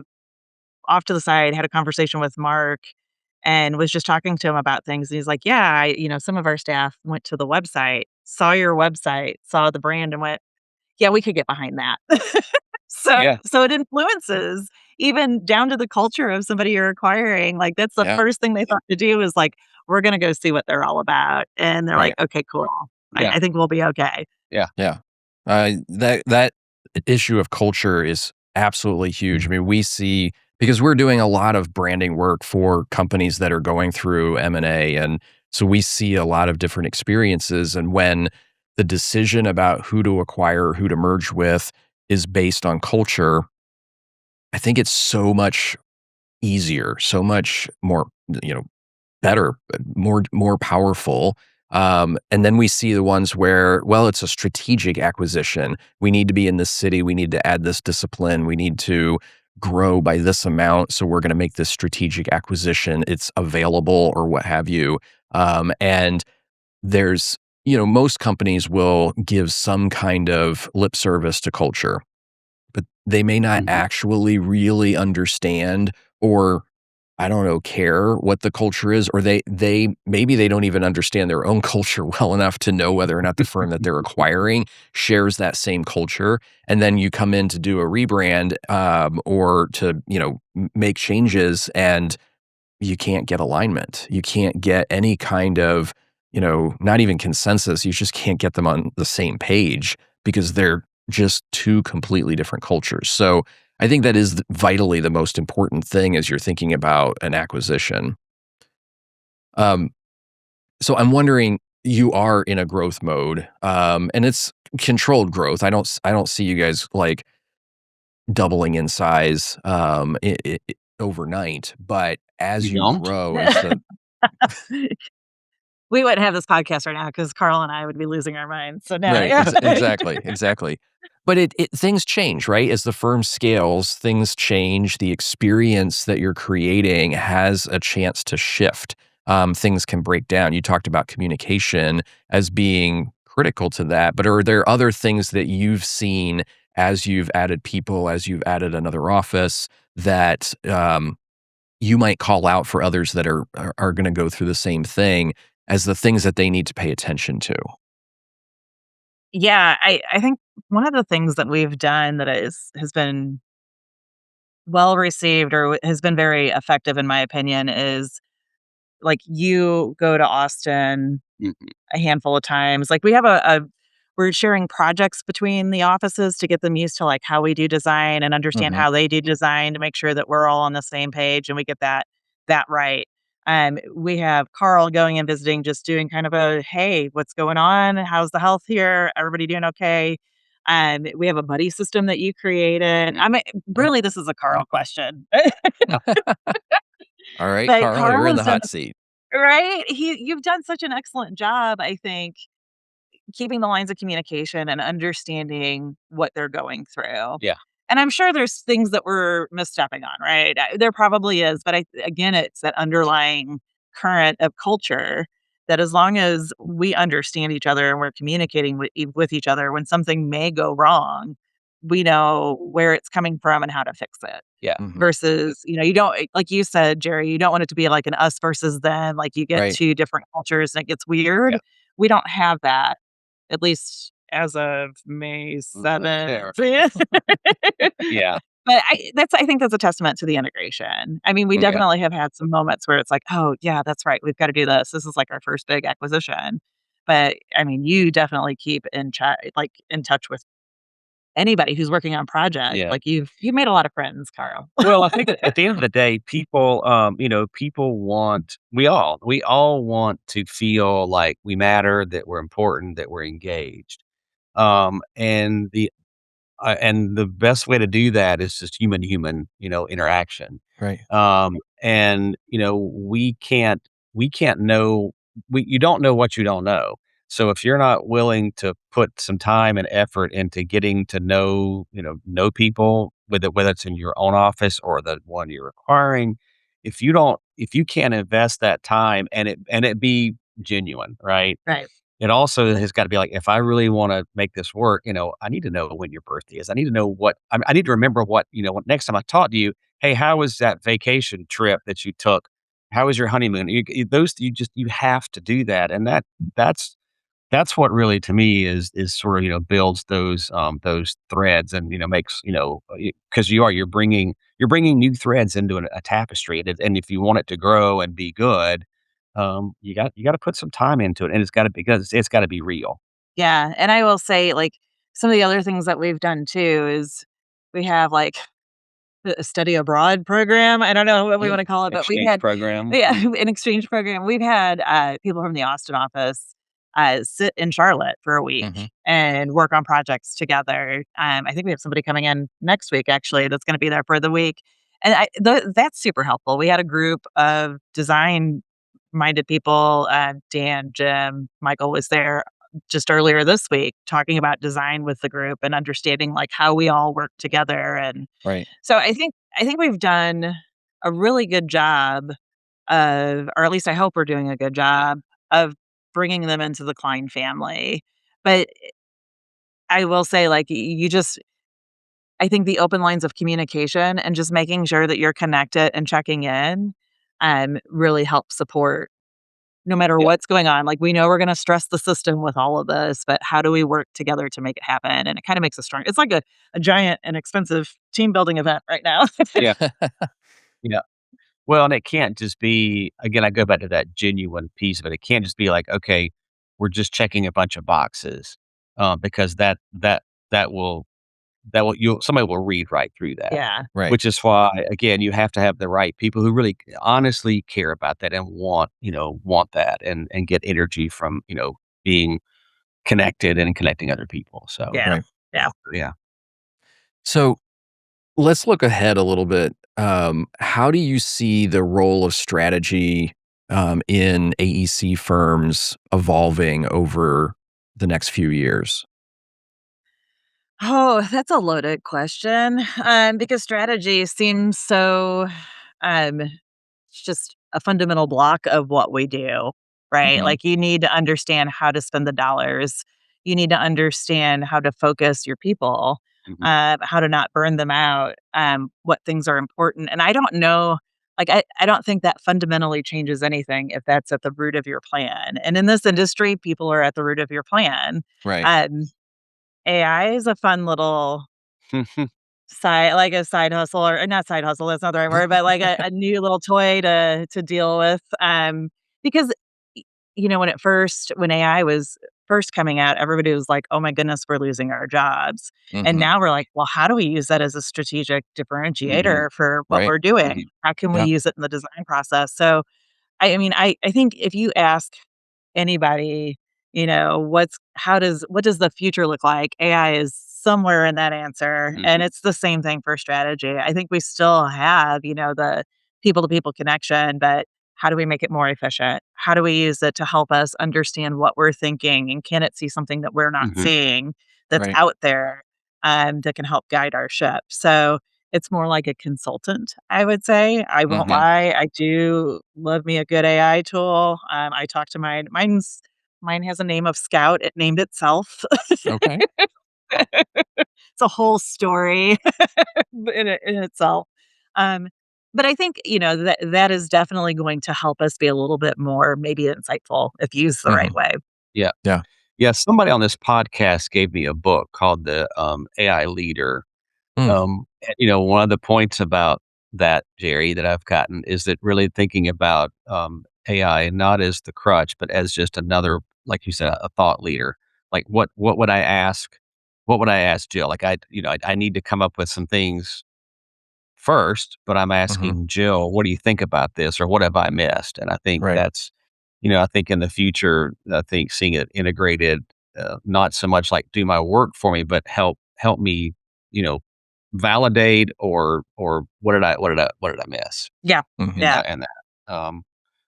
off to the side had a conversation with Mark and was just talking to him about things. And he's like, "Yeah, some of our staff went to the website, saw your website, saw the brand, and went, yeah, we could get behind that." So Yeah. so it influences even down to the culture of somebody you're acquiring. Like, that's the Yeah. first thing they thought to do is like, "We're gonna go see what they're all about." And they're like, Right. "Okay, cool. I Yeah. I think we'll be okay." Yeah. Yeah. That issue of culture is absolutely huge. I mean, we see because we're doing a lot of branding work for companies that are going through M&A, and so we see a lot of different experiences. And when the decision about who to acquire, who to merge with, is based on culture, I think it's so much easier, so much more, you know, better, more powerful. And then we see the ones where, well, it's a strategic acquisition. We need to be in this city. We need to add this discipline. We need to grow by this amount. So we're going to make this strategic acquisition. It's available or what have you. And there's, most companies will give some kind of lip service to culture, but they may not Mhm. actually really understand or I don't know, care what the culture is, or they maybe they don't even understand their own culture well enough to know whether or not the firm that they're acquiring shares that same culture. And then you come in to do a rebrand, or to, make changes, and you can't get alignment. You can't get any kind of, not even consensus. You just can't get them on the same page because they're just two completely different cultures. So I think that is vitally the most important thing as you're thinking about an acquisition. Um, so I'm wondering, you are in a growth mode, and it's controlled growth. I don't see you guys like doubling in size, overnight, but You as you don't? grow, as the We wouldn't have this podcast right now because Carl and I would be losing our minds. So no, right, yeah. exactly, exactly. But it things change, right? As the firm scales, things change. The experience that you're creating has a chance to shift. Things can break down. You talked about communication as being critical to that, but are there other things that you've seen as you've added people, as you've added another office, that you might call out for others that are going to go through the same thing as the things that they need to pay attention to? Yeah, I think one of the things that we've done that has been well received or has been very effective in my opinion is like you go to Austin Mhm. a handful of times. Like we have a we're sharing projects between the offices to get them used to like how we do design and understand Mhm. how they do design to make sure that we're all on the same page and we get that right. We have Carl going and visiting, just doing kind of a hey, what's going on? How's the health here? Everybody doing okay? We have a buddy system that you created. I mean, Okay. really, this is a Carl question, All right, but Carl, you're Carl in has the done hot seat. right. You've done such an excellent job, I think, keeping the lines of communication and understanding what they're going through. Yeah. And I'm sure there's things that we're misstepping on, right? There probably is, but again, it's that underlying current of culture that as long as we understand each other and we're communicating with each other, when something may go wrong, we know where it's coming from and how to fix it. Yeah. Mhm. Versus, you don't, like you said, Jerry, you don't want it to be like an us versus them, like you get Right. two different cultures and it gets Yeah. weird. We don't have that at least as of May Fair. 7th. Yeah. But I think that's a testament to the integration. I mean, we Yeah. definitely have had some moments where it's like, "Oh, yeah, that's right. We've gotta do this. This is like our first big acquisition." But, I mean, you definitely keep in chat like, in touch with anybody who's working on project. Yeah. Like, you've made a lot of friends, Carl. Well, I think at the end of the day, people, people want we all want to feel like we matter, that we're important, that we're engaged. And the best way to do that is just human to human, interaction. Right. And we can't know you don't know what you don't know. So if you're not willing to put some time and effort into getting to know people, whether it's in your own office or the one you're acquiring, if you can't invest that time and it be genuine, right? Right. It also has gotta be like, if I really wanna make this work, I need to know when your birthday is. I need to know I need to remember what next time I talk to you, "Hey, how was that vacation trip that you took? How was your honeymoon?" You have to do that, and that's that's what really to me is sort of, builds those threads and, makes, 'cause you're bringing new threads into a tapestry, and if you want it to grow and be good, you gotta put some time into it, and it's gotta because it's gotta be real. Yeah, and I will say, like, some of the other things that we've done too is we have, like, a study abroad program. I don't know what we Yeah. wanna call it, but we've Exchange had program. yeah, Mm. an exchange program. We've had, people from the Austin office, sit in Charlotte for a Mhm. week and work on projects together. I think we have somebody coming in next week actually that's gonna be there for the week, and that's super helpful. We had a group of design-minded people, Dan, Jim, Michael was there just earlier this week talking about design with the group and understanding, like, how we all work together and Right. so I think we've done a really good job of or at least I hope we're doing a good job of bringing them into the Cline family. But I will say, like, you just I think the open lines of communication and just making sure that you're connected and checking in. really help support no matter Yeah. what's going on. Like, we know we're going to stress the system with all of this, but how do we work together to make it happen? And it kind of makes us strong. It's like a giant and expensive team building event right now. Yeah. Yeah. Well, and it can't just be again, I go back to that genuine piece of it. It can't just be like, okay, we're just checking a bunch of boxes, because that will you'll somebody will read right through that. Yeah. Right. Which is why, again, you have to have the right people who really honestly care about that and want that and get energy from, being connected and connecting other people. So, Yeah. Right. Yeah. yeah. So let's look ahead a little bit. How do you see the role of strategy in AEC firms evolving over the next few years? Oh, that's a loaded question. Because strategy seems so it's just a fundamental block of what we do, right? Hmm. Like, you need to understand how to spend the dollars. You need to understand how to focus your people, Mhm, how to not burn them out, what things are important. And I don't know, like, I don't think that fundamentally changes anything if that's at the root of your plan. And in this industry, people are at the root of your plan. Right. Um, AI is a fun little side hustle, or not side hustle, that's not the right word, but like a new little toy to deal with, because, y when AI was first coming out, everybody was like, "Oh my goodness, we're losing our jobs." And Hmm. now we're like, "Well, how do we use that as a strategic mhm, differentiator for what Right. we're doing? mhm, How can we Yeah. use it in the design process?" So, I mean, I think if you ask anybody, what does the future look like? AI is somewhere in that answer, and mhm, it's the same thing for strategy. I think we still have, the people to people connection, but how do we make it more efficient? How do we use it to help us understand what we're thinking? And can it see something that we're not mhm, seeing that's Right. out there, that can help guide our ship? So it's more like a consultant, I would say. I won't Hmm. lie. I do love me a good AI tool. I talk to mine has a name of Scout. It named itself. Okay. It's a whole story in itself. Um, but I think, that is definitely going to help us be a little bit more maybe insightful if used the right Hmm. way. yeah. Yeah. Yeah, somebody on this podcast gave me a book called the, AI Leader. Mm. And, one of the points about that, Jerry, that I've gotten is that really thinking about, AI not as the crutch, but as just another, like you said, a thought leader. Like, what would I ask? What would I ask Jill? Like, I need to come up with some things first, but I'm Hmm. asking Jill, "What do you think about this?" or "What have I missed?" And I think Right. that's I think in the future, I think seeing it integrated, not so much like do my work for me, but help me, you know, validate or what did I miss Yeah. Hmm. in Yeah. that?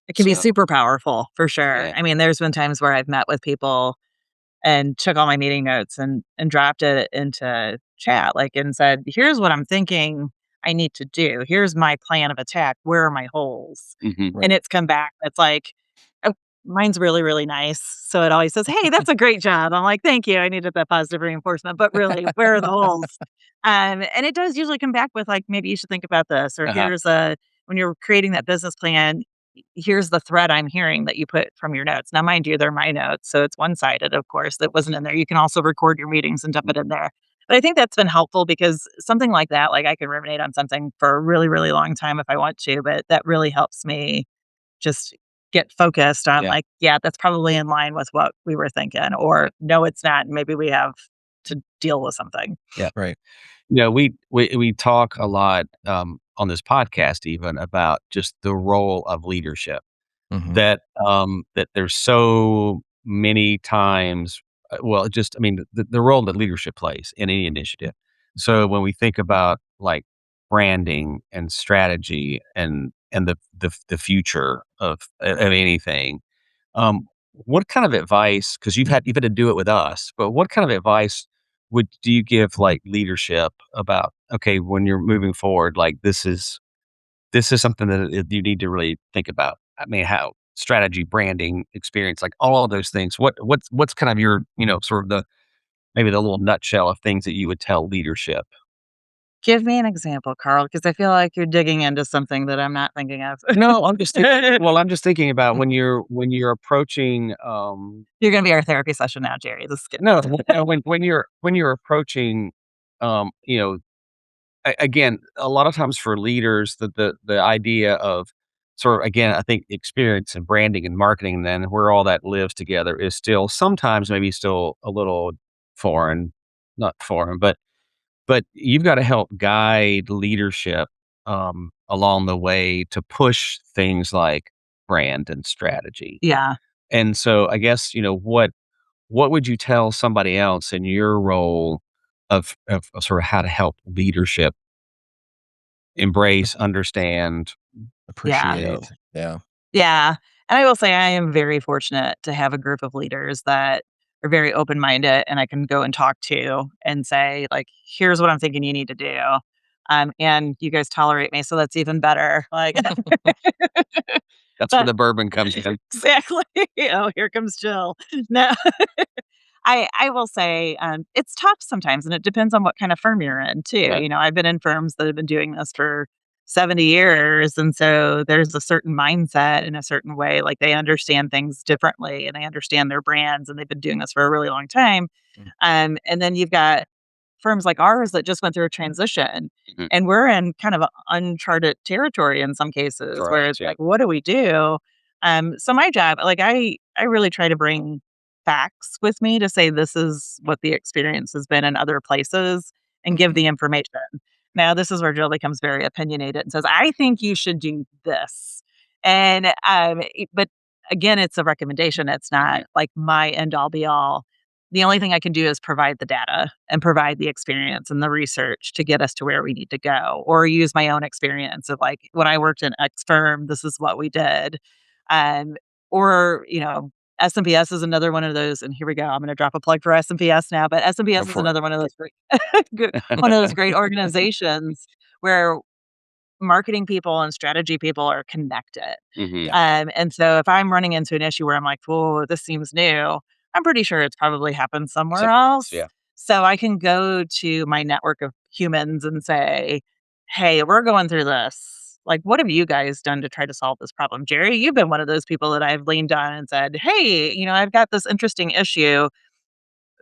It can be So super powerful for sure. yeah. I mean, there's been times where I've met with people and took all my meeting notes and dropped it into chat, like, and said, "Here's what I'm thinking I need to do. Here's my plan of attack. Where are my holes?" Mhm. And Right. it's come back. It's like, oh, mine's really, really nice. So it always says, "Hey, that's a great job." I'm like, "Thank you. I needed that positive reinforcement." But really, where are the holes? And it does usually come back with like, maybe you should think about this, or Uh-huh. when you're creating that business plan, here's the thread I'm hearing that you put from your notes. Now, mind you, they're my notes, so it's one sided, of course, that wasn't in there. You can also record your meetings and dump it in there. But I think that's been helpful because something like that, like, I can ruminate on something for a really, really long time if I want to, but that really helps me just get focused on, Yeah. like, yeah, that's probably in line with what we were thinking, or no, it's not. And maybe we have to deal with something. Yeah. Right. We talk a lot, on this podcast even about just the role of leadership. Hmm. That there's so many times, well, just I mean, the role that leadership plays in any initiative. So when we think about, like, branding and strategy and the future of anything, what kind of advice, 'cause you've had to do it with us, but what kind of advice would do you give, like, leadership about, okay, when you're moving forward, like, this is something that you need to really think about. I mean, how strategy, branding, experience, like all of those things. What's kind of your, sort of the maybe the little nutshell of things that you would tell leadership? Give me an example, Carl, because I feel like you're digging into something that I'm not thinking of. No, I'm just thinking well, I'm just thinking about when you're approaching, You're gonna be our therapy session now, Jerry. This is good. no, no, when you're approaching, you know, again, a lot of times for leaders, the idea of sort of again, I think experience and branding and marketing, then where all that lives together is still sometimes maybe still a little foreign, not foreign, but you've got to help guide leadership along the way to push things like brand and strategy. Yeah, And so I guess what would you tell somebody else in your role of sort of how to help leadership embrace, understand, yeah. you know Appreciate. Yeah. Yeah, and I will say I am very fortunate to have a group of leaders that are very open-minded and I can go and talk to and say, like, "Here's what I'm thinking you need to do." And you guys tolerate me, so that's even better. Like, that's where but the bourbon comes in. exactly. Oh, here comes Jill. No. I will say, it's tough sometimes, and it depends on what kind of firm you're in too. Right. I've been in firms that have been doing this for 70 years, and so there's a certain mindset in a certain way, like, they understand things differently, and they understand their brands, and they've been doing this for a really long time. Mm. And then you've got firms like ours that just went through a transition, Mhm. and we're in kind of uncharted territory in some cases where Correct. it's Yeah. like, what do we do? So my job, like, I really try to bring facts with me to say this is what the experience has been in other places and give Mhm. the information. Now, this is where Jill becomes very opinionated and says, I think you should do this. And but again, it's a recommendation. It's not Mhm. like my end all be all. The only thing I can do is provide the data and provide the experience and the research to get us to where we need to go, or use my own experience of, like, when I worked in X firm, this is what we did. Um, or, S&PS is another one of those, and here we go. I'm going to drop a plug for S&PS now, but Go S&PS is for it. another one of those great, one of those great organizations where marketing people and strategy people are connected. Mhm. Yeah. And so if I'm running into an issue where I'm like, "Oh, this seems new," I'm pretty sure it's probably happened somewhere Somewhere else, else. yeah. So I can go to my network of humans and say, "Hey, we're going through this. Like, what have you guys done to try to solve this problem?" Jerry, you've been one of those people that I've leaned on and said, "Hey, I've got this interesting issue.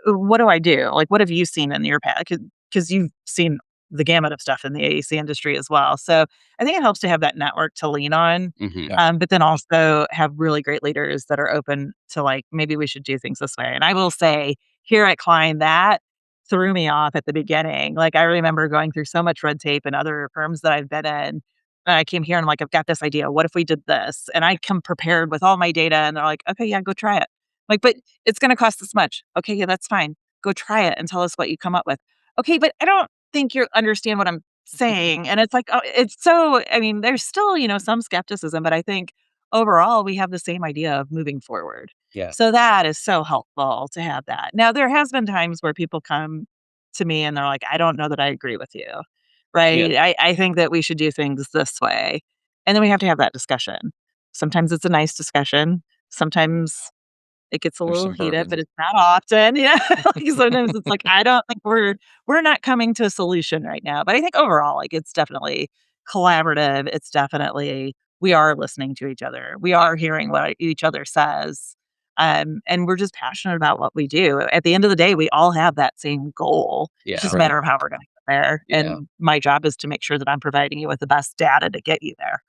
What do I do? Like, what have you seen in your past?" Because you've seen the gamut of stuff in the AEC industry as well. So I think it helps to have that network to lean on, Mhm. Yeah. but then also have really great leaders that are open to, like, maybe we should do things this way. And I will say, here at Cline, that threw me off at the beginning. Like, I remember going through so much red tape in other firms that I've been in. And I came here and I'm like, I've got this idea. What if we did this? And I come prepared with all my data, and they're like, okay, yeah, go try it. Like, but it's going to cost this much. Okay, yeah, that's fine. Go try it and tell us what you come up with. Okay, but I don't think you understand what I'm saying. And it's like, oh, it's so, I mean, there's still, some skepticism, but I think overall we have the same idea of moving forward. Yeah. So that is so helpful to have that. Now, there has been times where people come to me and they're like, I don't know that I agree with you. Yeah. Right. I think that we should do things this way. And then we have to have that discussion. Sometimes it's a nice discussion. Sometimes it gets a There's little some heated, but bourbon. it's not often. Yeah. Like, sometimes it's like, I don't think we're not coming to a solution right now. But I think overall, like, it's definitely collaborative. It's definitely, we are listening to each other. We are hearing what each other says. And we're just passionate about what we do. At the end of the day, we all have that same goal. It's Yeah. just a Right. matter of how we're going to get there. Yeah. And my job is to make sure that I'm providing you with the best data to get you there.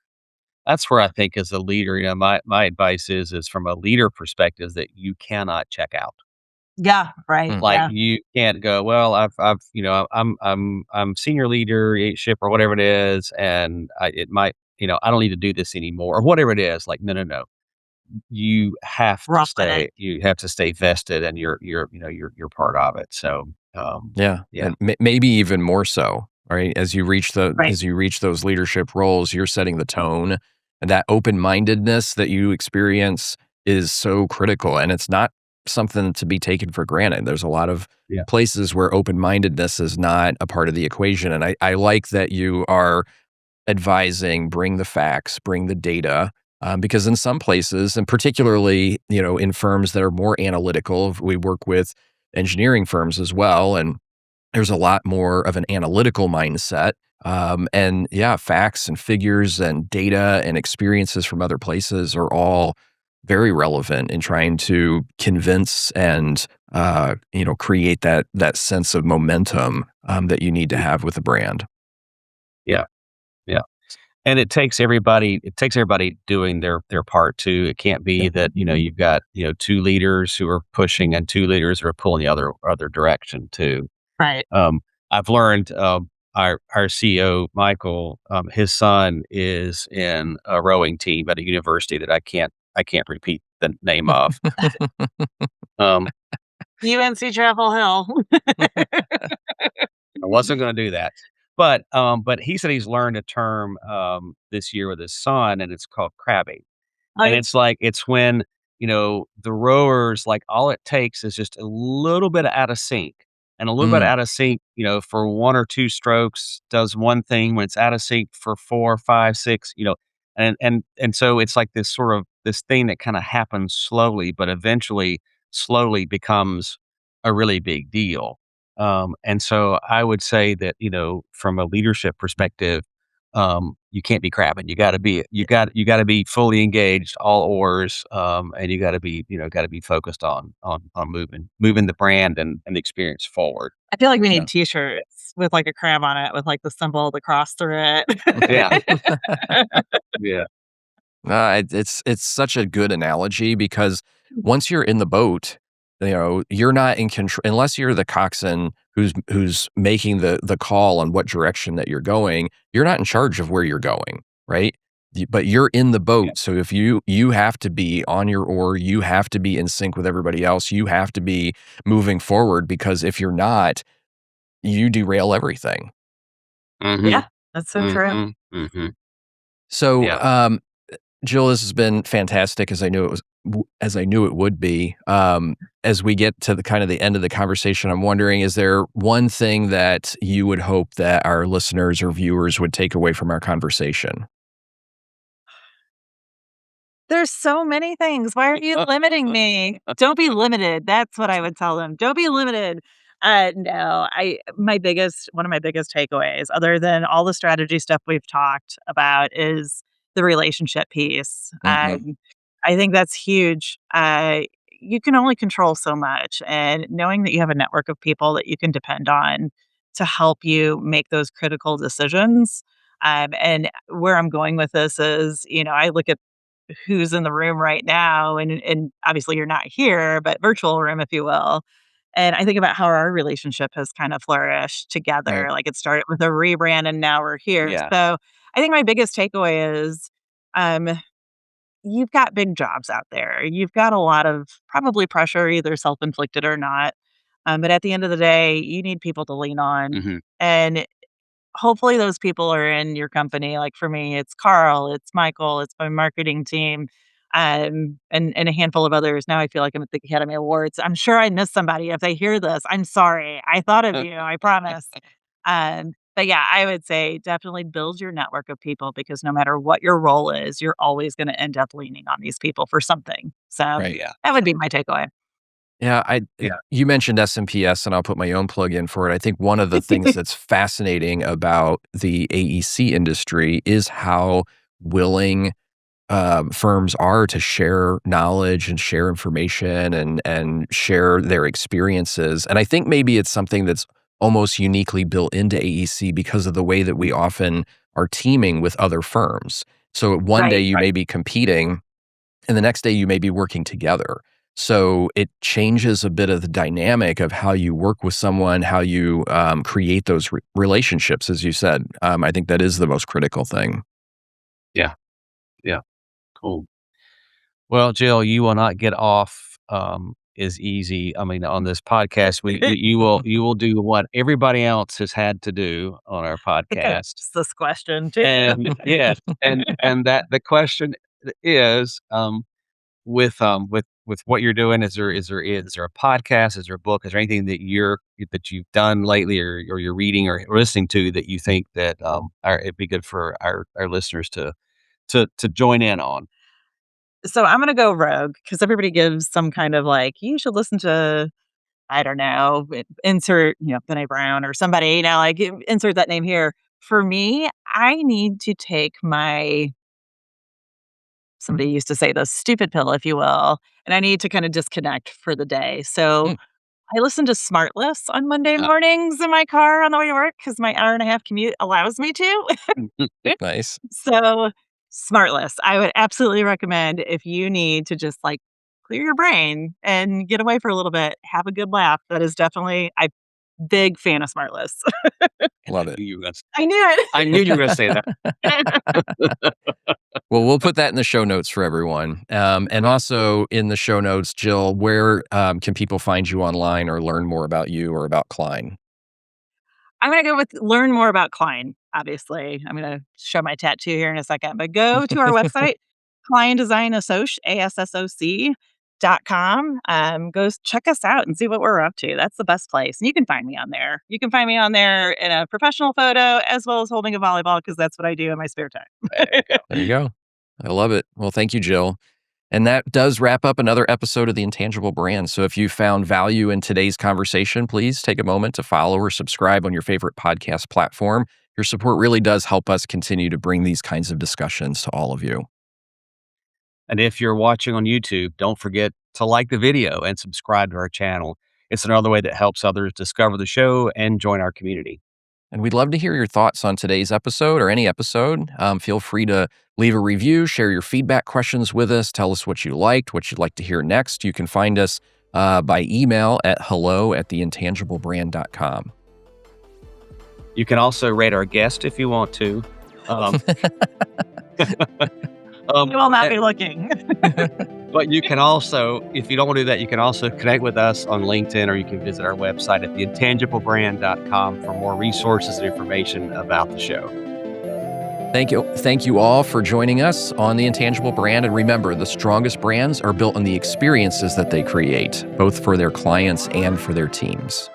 That's where I think as a leader, my advice is from a leader perspective that you cannot check out. Yeah. Right. Mm. Like, Yeah. you can't go, "Well, I'm senior leadership or whatever it is, and I don't need to do this anymore," or whatever it is. Like, no, no, no. We're all in it. You have to stay vested, and you're part of it. So, Yeah, yeah. and maybe even more so, right? Right. As you reach those leadership roles, you're setting the tone, and that open-mindedness that you experience is so critical, and it's not something to be taken for granted. There's a lot of Yeah. places where open-mindedness is not a part of the equation, and I like that you are advising, bring the facts, bring the data, because in some places, and particularly, in firms that are more analytical, we work with engineering firms as well, and There's a lot more of an analytical mindset. And yeah, facts and figures and data and experiences from other places are all very relevant in trying to convince and create that sense of momentum that you need to have with a brand. Yeah, yeah. And it takes everybody doing their part too. It can't be that, you've got, two leaders who are pushing and two leaders who are pulling the other direction too. Right. I've learned, our CEO, Michael, his son is in a rowing team at a university that I can't repeat the name of. Um, UNC Chapel Hill. I wasn't gonna do that. But he said he's learned a term, this year with his son, and it's called crabbing. And I it's like it's when, the rowers, like, all it takes is just a little bit out of sync, and a little bit Mm, out of sync, for 1 or 2 strokes does one thing. When it's out of sync for 4, 5, 6, and so it's like this sort of this thing that kinda happens slowly, but eventually slowly becomes a really big deal. And so I would say that, from a leadership perspective, you can't be crabbing. You gotta be fully engaged, all oars, and you gotta be focused on moving the brand and the experience forward. I feel like we Yeah. need T-shirts with, like, a crab on it with, like, the symbol of the cross through Yeah. it. Yeah. it's such a good analogy because once you're in the boat, you're not in control unless you're the coxswain who's making the call on what direction that you're going. You're not in charge of where you're going, right? But you're in the Yeah. boat, so if you have to be on your oar, you have to be in sync with everybody else. You have to be moving forward because if you're not, you derail everything. Mhm. Yeah, that's so true. Mhm. Mhm. So, Yeah. Jill, this has been fantastic as I knew it would be. As we get to the kind of the end of the conversation, I'm wondering, is there one thing that you would hope that our listeners or viewers would take away from our conversation? There's so many things. Why are you limiting me? Don't be limited. That's what I would tell them. Don't be limited. No, I my biggest one of my biggest takeaways, other than all the strategy stuff we've talked about, is the relationship piece. Mhm. I think that's huge. You can only control so much, and knowing that you have a network of people that you can depend on to help you make those critical decisions. And where I'm going with this is, I look at who's in the room right now, and obviously you're not here, but virtual room, if you will. And I think about how our relationship has kind of flourished together. Right. Like, it started with a rebrand and now we're here. Yeah. So I think my biggest takeaway is, um, you've got big jobs out there. You've got a lot of probably pressure, either self-inflicted or not. But at the end of the day, you need people to lean on. Mhm. And hopefully those people are in your company. Like, for me, it's Carl, it's Michael, it's my marketing team, and a handful of others. Now I feel like I'm at the Academy Awards. I'm sure I missed somebody. If they hear this, I'm sorry. I thought of you, I promise. But yeah, I would say definitely build your network of people, because no matter what your role is, you're always gonna end up leaning on these people for something. So Right. Yeah. that would be my takeaway. Yeah, Yeah. you mentioned SMPS, and I'll put my own plug in for it. I think one of the things that's fascinating about the AEC industry is how willing firms are to share knowledge and share information and share their experiences. And I think maybe it's something that's almost uniquely built into AEC because of the way that we often are teaming with other firms. So one day Right. you may be competing, and the next day you may be working together. So it changes a bit of the dynamic of how you work with someone, how you create those relationships, as you said. I think that is the most critical thing. Yeah. Yeah. Cool. Well, Jill, you will not get off, as easy. I mean, on this podcast, you will do what everybody else has had to do on our I think I podcast. asked this question too. And yes, and that the question is, with what you're doing, is there a podcast, is there a book, is there anything that you've done lately, or you're reading or listening to, that you think that, it'd be good for our listeners to join in on? So I'm gonna go rogue, because everybody gives some kind of, like, "You should listen to I don't know, insert, Benny Brown or somebody, like insert that name here. For me, I need to take somebody used to say the stupid pill, if you will, and I need to kind of disconnect for the day. So Mm, I listen to smart lists on Monday Uh, mornings in my car on the way to work because my hour and a half commute allows me to. nice. So, smart lists, I would absolutely recommend if you need to just like clear your brain and get away for a little bit, have a good laugh. That is definitely I big fan of smart lists. Love I it. knew you were gonna I knew I knew you were gonna say that. it. Well, we'll put that in the show notes for everyone. And also in the show notes, Jill, where can people find you online or learn more about you or about Cline? I'm gonna go with learn more about Cline, obviously. I'm gonna show my tattoo here in a second, but go to our website, clinedesignassociate.com. Check us out and see what we're up to. That's the best place. And you can find me on there. You can find me on there in a professional photo as well as holding a volleyball because that's what I do in my spare time. There you go. There you go. I love it. Well, thank you, Jill. And that does wrap up another episode of the Intangible Brand. So if you found value in today's conversation, please take a moment to follow or subscribe on your favorite podcast platform. Your support really does help us continue to bring these kinds of discussions to all of you. And if you're watching on YouTube, don't forget to like the video and subscribe to our channel. It's another way that helps others discover the show and join our community. And we'd love to hear your thoughts on today's episode or any episode. Feel free to leave a review, share your feedback questions with us, tell us what you liked, what you'd like to hear next. You can find us by email at hello@theintangible.brand.com. You can also rate our guest if you want to. I will not be looking. But you can also, if you don't want to do that, you can also connect with us on LinkedIn, or you can visit our website at theintangible.brand.com for more resources and information about the show. Thank you. Thank you all for joining us on The Intangible Brand. And remember, the strongest brands are built on the experiences that they create, both for their clients and for their teams.